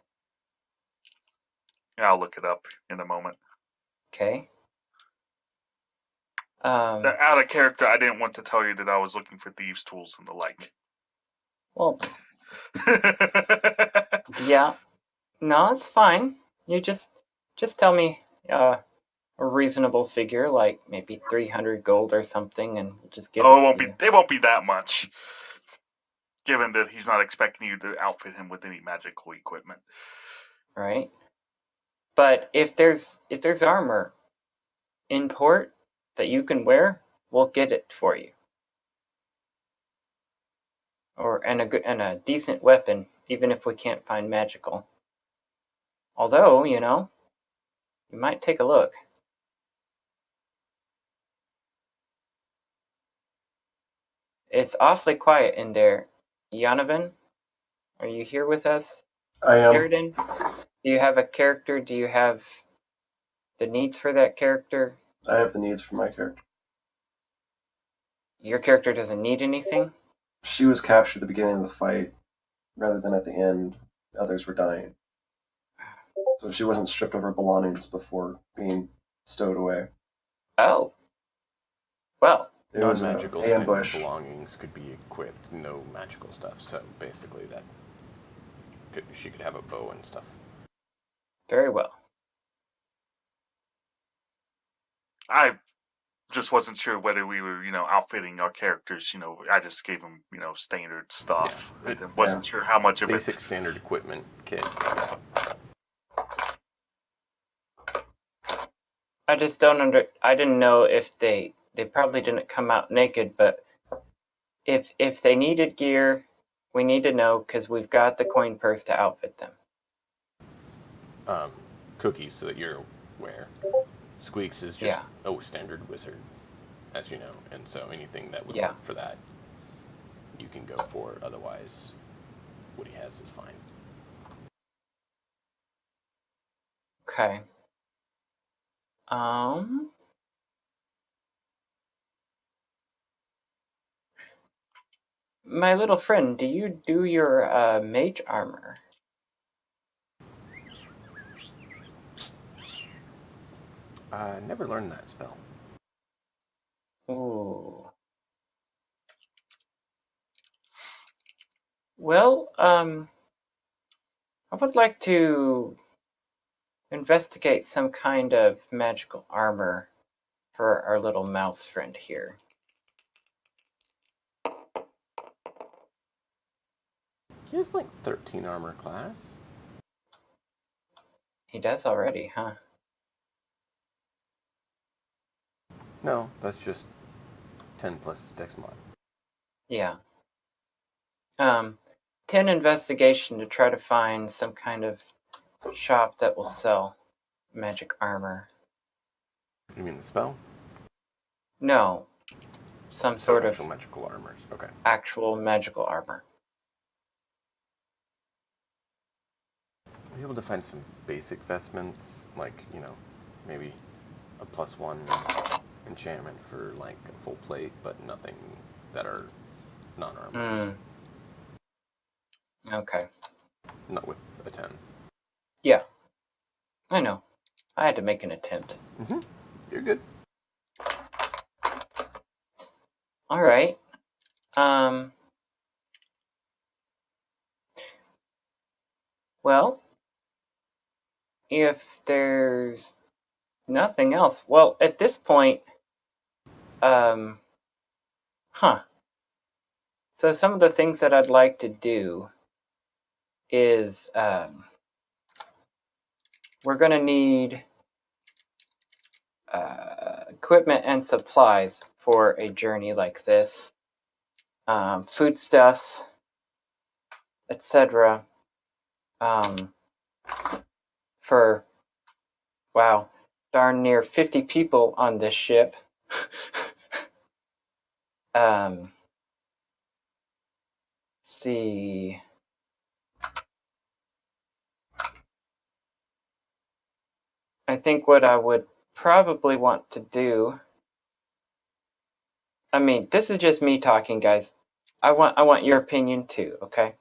I'll look it up in a moment. Okay. Out of character, I didn't want to tell you that I was looking for thieves' tools and the like. Well, yeah. No, it's fine. You just tell me a reasonable figure, like maybe 300 gold or something, and we'll just give it to you. It won't be that much, given that he's not expecting you to outfit him with any magical equipment. Right. But if there's armor in port that you can wear, we'll get it for you. And a decent weapon, even if we can't find magical. Although, you might take a look. It's awfully quiet in there. Yanovan, are you here with us? I am. Sheridan, do you have a character? Do you have the needs for that character? I have the needs for my character. Your character doesn't need anything? She was captured at the beginning of the fight, rather than at the end. Others were dying. So she wasn't stripped of her belongings before being stowed away. Oh. Well. It was Non-magical an ambush. belongings could be equipped, no magical stuff. So basically, she could have a bow and stuff. Very well. I just wasn't sure whether we were, outfitting our characters. I just gave them, standard stuff. Yeah. I wasn't sure how much of Basic it. standard equipment kit. I just don't I didn't know if they probably didn't come out naked, but if they needed gear, we need to know because we've got the coin purse to outfit them. Cookies, so that you're aware. Squeaks is just standard wizard, as you know, and so anything that would work for that, you can go for. Otherwise, what he has is fine. Okay. My little friend, do you do your mage armor? I never learned that spell. Ooh. Well, I would like to investigate some kind of magical armor for our little mouse friend here. He has like 13 armor class. He does already, huh? No, that's just 10 plus dex mod. Yeah. 10 investigation to try to find some kind of shop that will sell magic armor. You mean the spell? No. Some sort actual of magical armors. Okay. actual magical armor. I'll be able to find some basic vestments, like, maybe a +1 enchantment for like a full plate, but nothing that are non-armor. Okay. Not with a 10. Yeah. I know. I had to make an attempt. Mm-hmm. You're good. All right. Well, if there's nothing else, well, at this point, so some of the things that I'd like to do is, we're going to need equipment and supplies for a journey like this. Foodstuffs, etc. For, wow, darn near 50 people on this ship. See. I think what I would probably want to do, I mean, this is just me talking, guys. I want your opinion too, okay?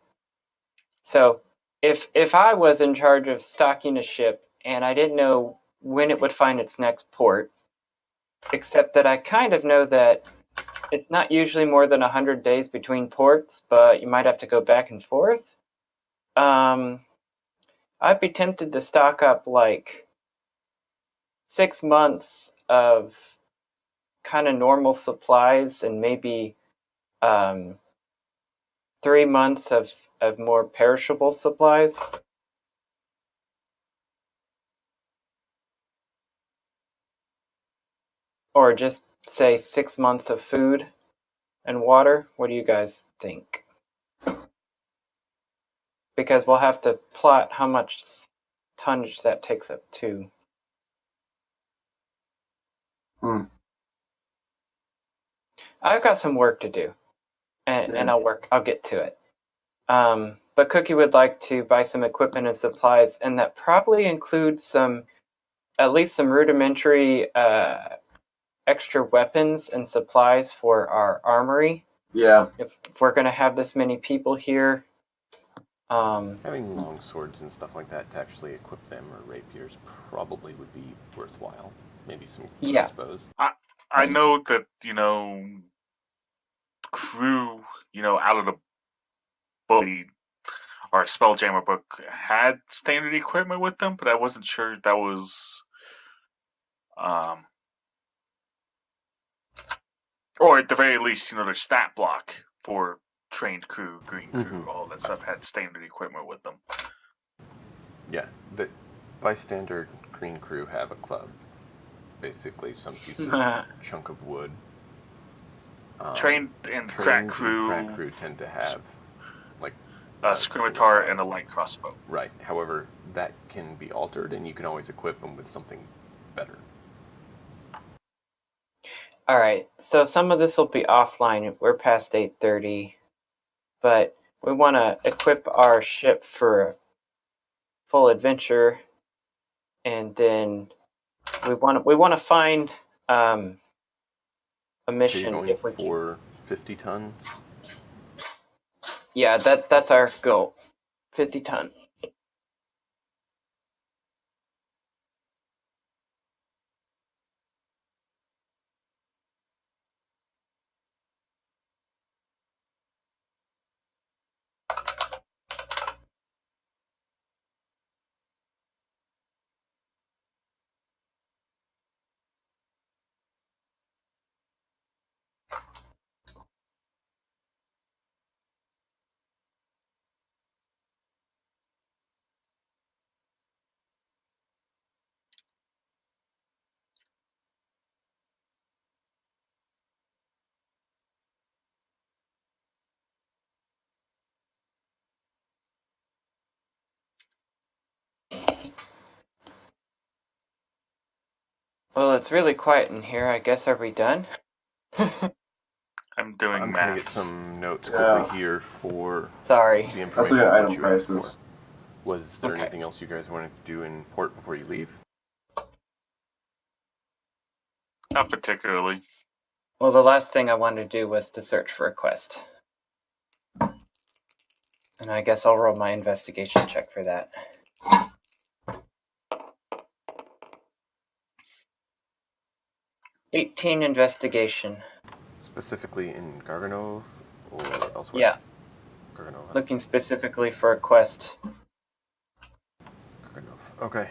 So, if I was in charge of stocking a ship and I didn't know when it would find its next port, except that I kind of know that it's not usually more than 100 days between ports, but you might have to go back and forth. I'd be tempted to stock up like 6 months of kind of normal supplies and maybe 3 months of more perishable supplies. or just say 6 months of food and water? What do you guys think? Because we'll have to plot how much tonnage that takes up too. I've got some work to do, and I'll get to it. But Cookie would like to buy some equipment and supplies, and that probably includes at least some rudimentary extra weapons and supplies for our armory. Yeah. If we're going to have this many people here. Having long swords and stuff like that to actually equip them, or rapiers, probably would be worthwhile. Maybe some crossbows. I know that, crew, out of the book, our Spelljammer book had standard equipment with them, but I wasn't sure that was, or at the very least, their stat block for trained crew, green crew, all that stuff had standard equipment with them. Yeah, the bystander green crew have a club. Basically, some piece of chunk of wood. Trained and crack crew tend to have like a scimitar and a light crossbow. Right. However, that can be altered, and you can always equip them with something better. All right. So some of this will be offline. We're past 8:30, but we want to equip our ship for full adventure, and then we want to find a mission. So you're going if we for 50 tons? Yeah, that's our goal. 50 ton. Well, it's really quiet in here. I guess, are we done? I'm doing I'm trying to get maths. some notes quickly here for Sorry. the I also information got I item want you out prices. for. Was there Okay. anything else you guys wanted to do in port before you leave? Not particularly. Well, the last thing I wanted to do was to search for a quest. And I guess I'll roll my investigation check for that. '18 investigation. Specifically in Garganov or elsewhere? Yeah. Garganov. Looking specifically for a quest. Garganov. Okay.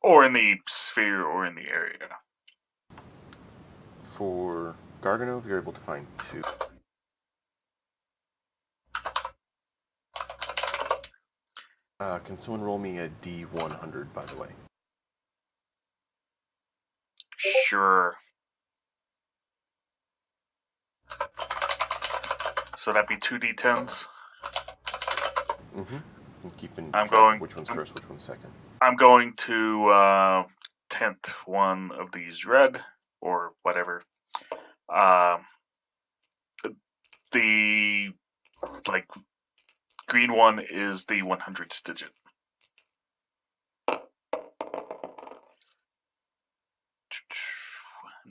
Or in the sphere or in the area. For Garganov, you're able to find 2. Can someone roll me a D100, by the way? Sure. So that'd be 2d10s. Mm-hmm. And keeping I'm track going- of which one's first, which one's second. I'm going to tint one of these red or whatever. The green one is the 100th digit.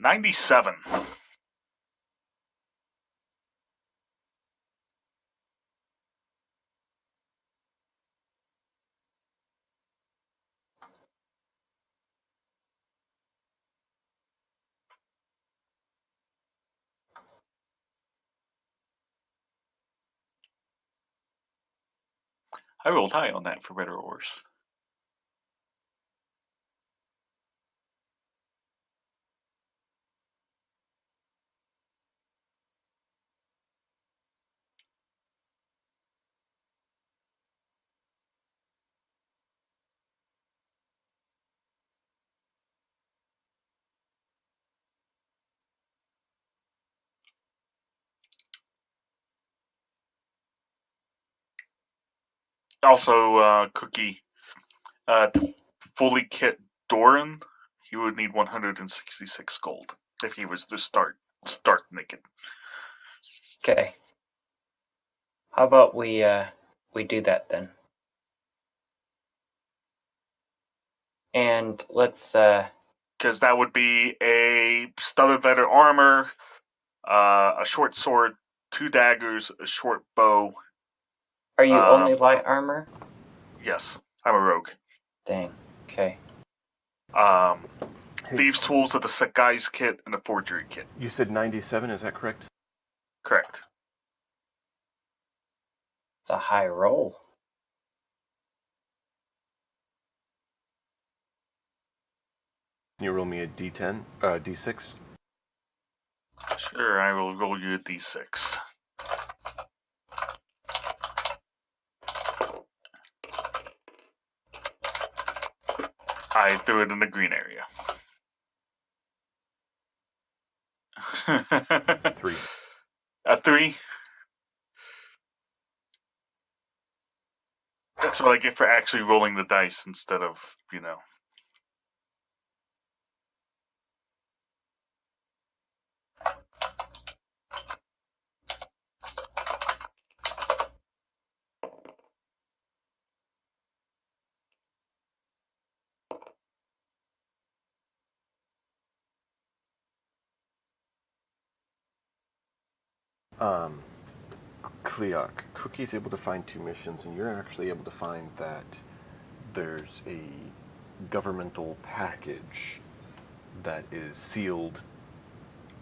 $97. I rolled high on that for better or worse. Also, Cookie, to fully kit Doran, he would need 166 gold if he was to start naked. Okay. How about we do that then? And let's Because that would be a studded leather armor, a short sword, 2 daggers, a short bow. Are you only light armor? Yes, I'm a rogue. Dang. Okay. Thieves' tools of the Sakai's kit and a forgery kit. You said 97, is that correct? Correct. It's a high roll. Can you roll me a D10, D6? Sure, I will roll you a d6. I threw it in the green area. 3. A 3? That's what I get for actually rolling the dice instead of, Kleok, Cookie's able to find 2 missions, and you're actually able to find that there's a governmental package that is sealed,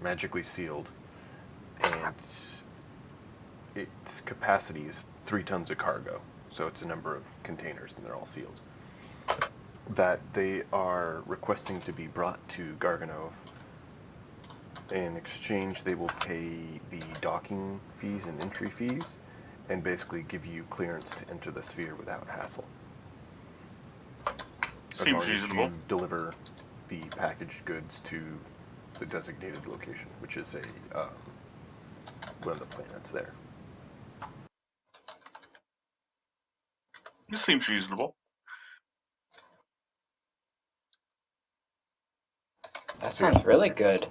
magically sealed, and its capacity is 3 tons of cargo. So it's a number of containers, and they're all sealed. That they are requesting to be brought to Garganov. In exchange, they will pay the docking fees and entry fees, and basically give you clearance to enter the sphere without hassle. As long seems as reasonable. you deliver the packaged goods to the designated location, which is one of the planets there. This seems reasonable. That sounds really good.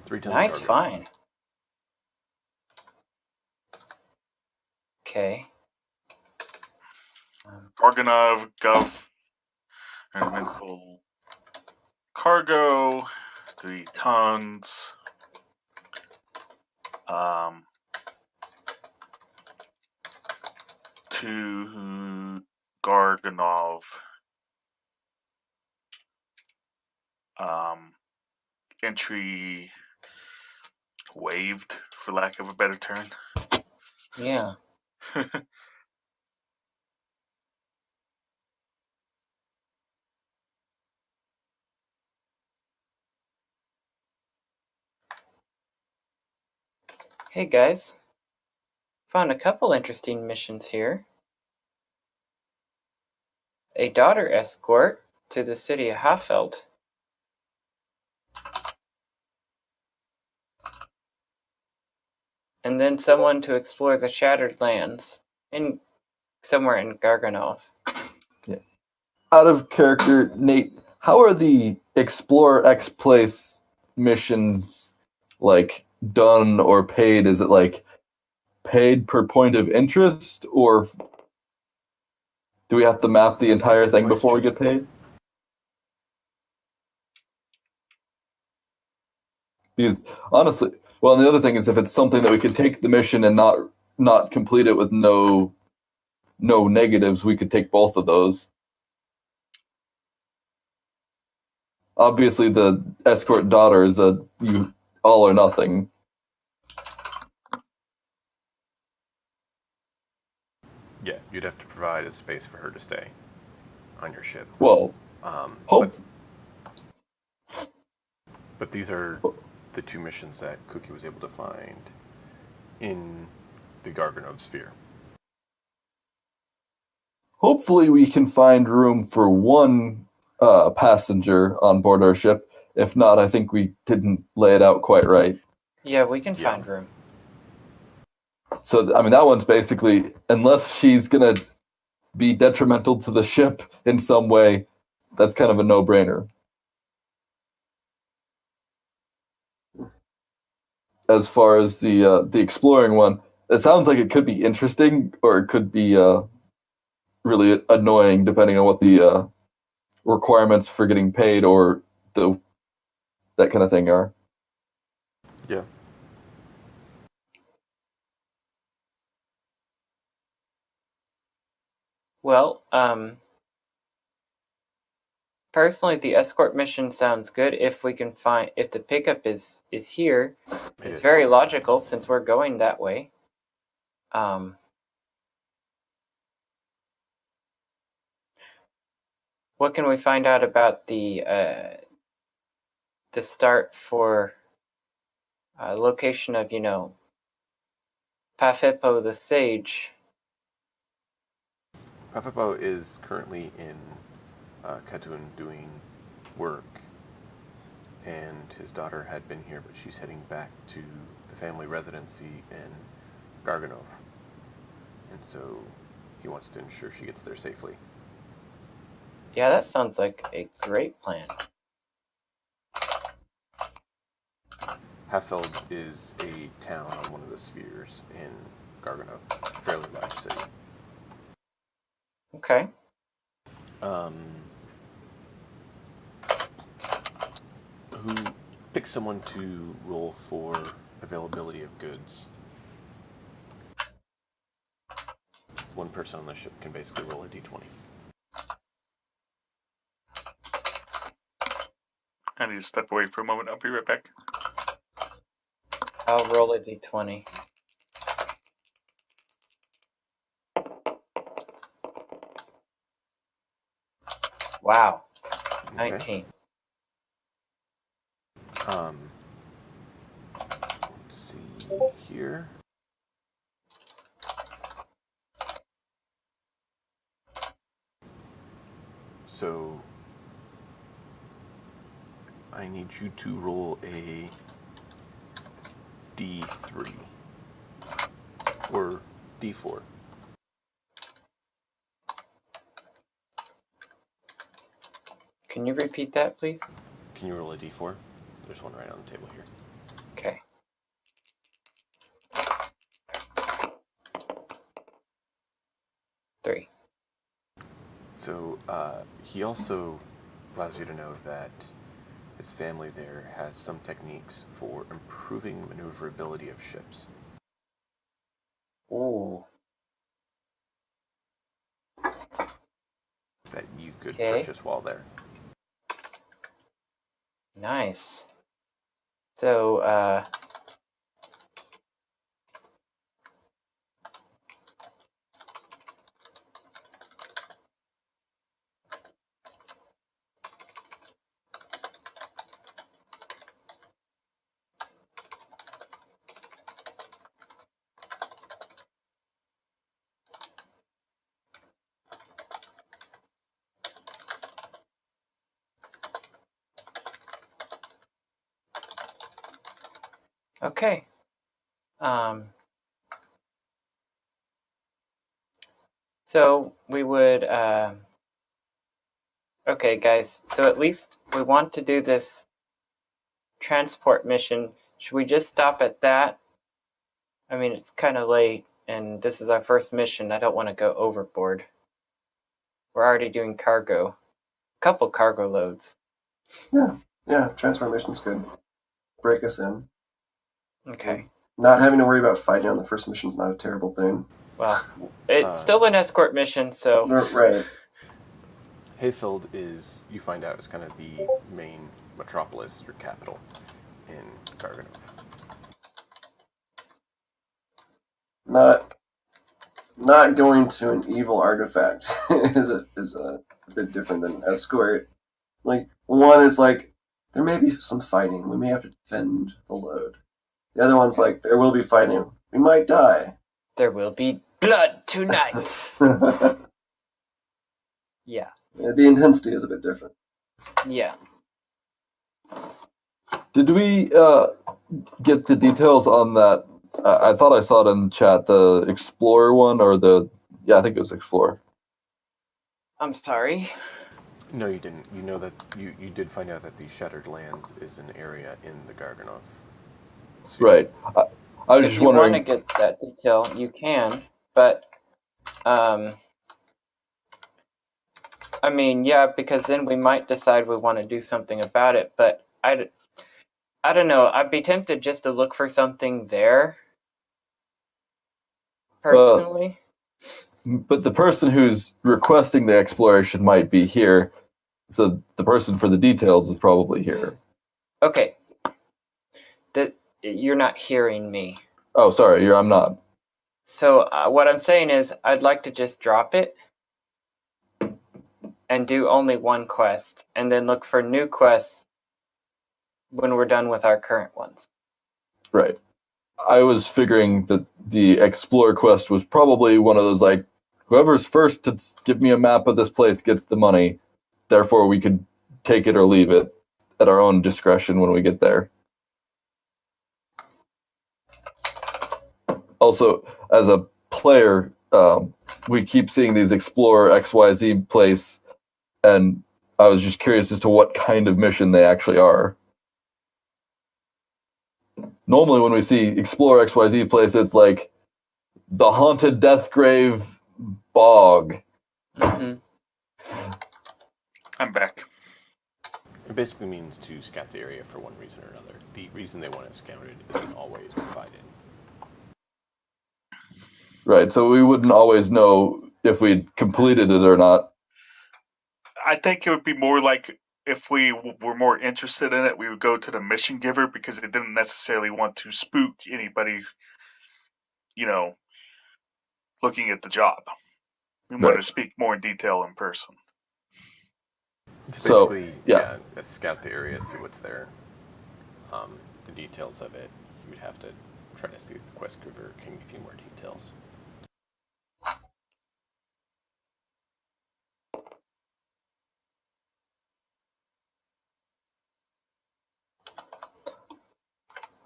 3 tons Nice of cargo. find. Okay. Garganov, governmental cargo, 3 tons. To Garganov. Entry waived, for lack of a better term. Yeah. Hey guys. Found a couple interesting missions here. A daughter escort to the city of Hafeld. And then someone to explore the Shattered Lands in somewhere in Garganov. Yeah. Out of character, Nate, how are the Explore X Place missions like done or paid? Is it like paid per point of interest, or do we have to map the entire thing before we get paid? Because honestly, well, and the other thing is if it's something that we could take the mission and not complete it with no negatives, we could take both of those. Obviously, the escort daughter is a you all or nothing. Yeah, you'd have to provide a space for her to stay on your ship. Well, hope. But these are the 2 missions that Cookie was able to find in the Garganov sphere. Hopefully, we can find room for one passenger on board our ship. If not, I think we didn't lay it out quite right. Yeah, we can find room. So, I mean, that one's basically, unless she's going to be detrimental to the ship in some way, that's kind of a no-brainer. As far as the exploring one, it sounds like it could be interesting, or it could be really annoying, depending on what the requirements for getting paid or that kind of thing are. Yeah. Well, personally, the escort mission sounds good if we can find if the pickup is here. It's very logical since we're going that way. What can we find out about the start for location of, Pafepo the Sage? Papapo is currently in Katun doing work, and his daughter had been here, but she's heading back to the family residency in Garganov, and so he wants to ensure she gets there safely. Yeah, that sounds like a great plan. Hafeld is a town on one of the spheres in Garganov, fairly large city. Okay. Who picks someone to roll for availability of goods? One person on the ship can basically roll a d20. I need to step away for a moment. I'll be right back. I'll roll a d20. Wow. Okay. 19. Let's see here. So I need you to roll a d3 or d4. Can you repeat that, please? Can you roll a d4? There's one right on the table here. Okay. Three. So he also allows you to know that his family there has some techniques for improving maneuverability of ships. Ooh. That you could Okay. purchase while there. Nice. So, okay. So we would, okay, guys, so at least we want to do this transport mission. Should we just stop at that? I mean, it's kind of late, and this is our first mission. I don't want to go overboard. We're already doing cargo. A couple cargo loads. Yeah, transformation's good. Break us in. Okay. Not having to worry about fighting on the first mission is not a terrible thing. Well, it's still an escort mission, so... Right. Hayfeld is, you find out, is kind of the main metropolis or capital in Garganov. Not going to an evil artifact is a bit different than escort. Like, one is like, there may be some fighting. We may have to defend the load. The other one's like, there will be fighting. We might die. There will be blood tonight. Yeah. The intensity is a bit different. Yeah. Did we get the details on that? I thought I saw it in chat, the Explorer one, or I think it was Explorer. I'm sorry. No, you didn't. You know that you did find out that the Shattered Lands is an area in the Garganoff. Right. I was If just you want to wondering. get that detail, you can. But, I mean, yeah, because then we might decide we want to do something about it. But I don't know. I'd be tempted just to look for something there, personally. But the person who's requesting the exploration might be here, so the person for the details is probably here. Okay. You're not hearing me. Oh, sorry, I'm not. So what I'm saying is I'd like to just drop it and do only one quest, and then look for new quests when we're done with our current ones. Right. I was figuring that the Explore quest was probably one of those, like, whoever's first to give me a map of this place gets the money, therefore we could take it or leave it at our own discretion when we get there. Also, as a player, we keep seeing these Explore XYZ place, and I was just curious as to what kind of mission they actually are. Normally, when we see Explore XYZ place, it's like the haunted death grave bog. Mm-hmm. I'm back. It basically means to scout the area for one reason or another. The reason they want it scouted isn't always provided. Right, so we wouldn't always know if we'd completed it or not. I think it would be more like if we were more interested in it, we would go to the mission giver because it didn't necessarily want to spook anybody, looking at the job. We want to speak more in detail in person. It's So, basically, yeah. scout the area, see what's there. The details of it, you would have to try to see if the quest giver can give you more details.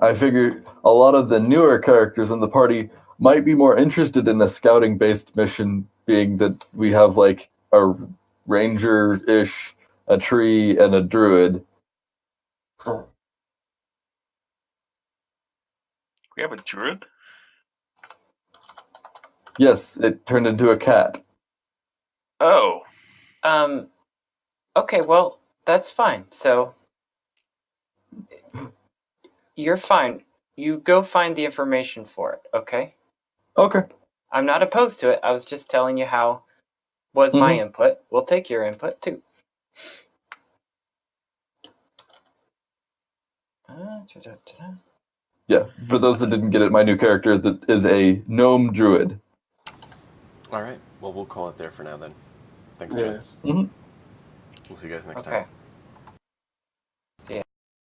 I figured a lot of the newer characters in the party might be more interested in a scouting-based mission, being that we have like a ranger-ish, a tree, and a druid. Huh. We have a druid? Yes, it turned into a cat. Oh. Okay, well, that's fine. So you're fine. You go find the information for it, okay? Okay. I'm not opposed to it. I was just telling you how was my input. We'll take your input too. Yeah, for those that didn't get it, my new character that is a gnome druid. All right. Well, we'll call it there for now then. Thanks, Yeah. gents. Mm-hmm. We'll see you guys next Okay. time.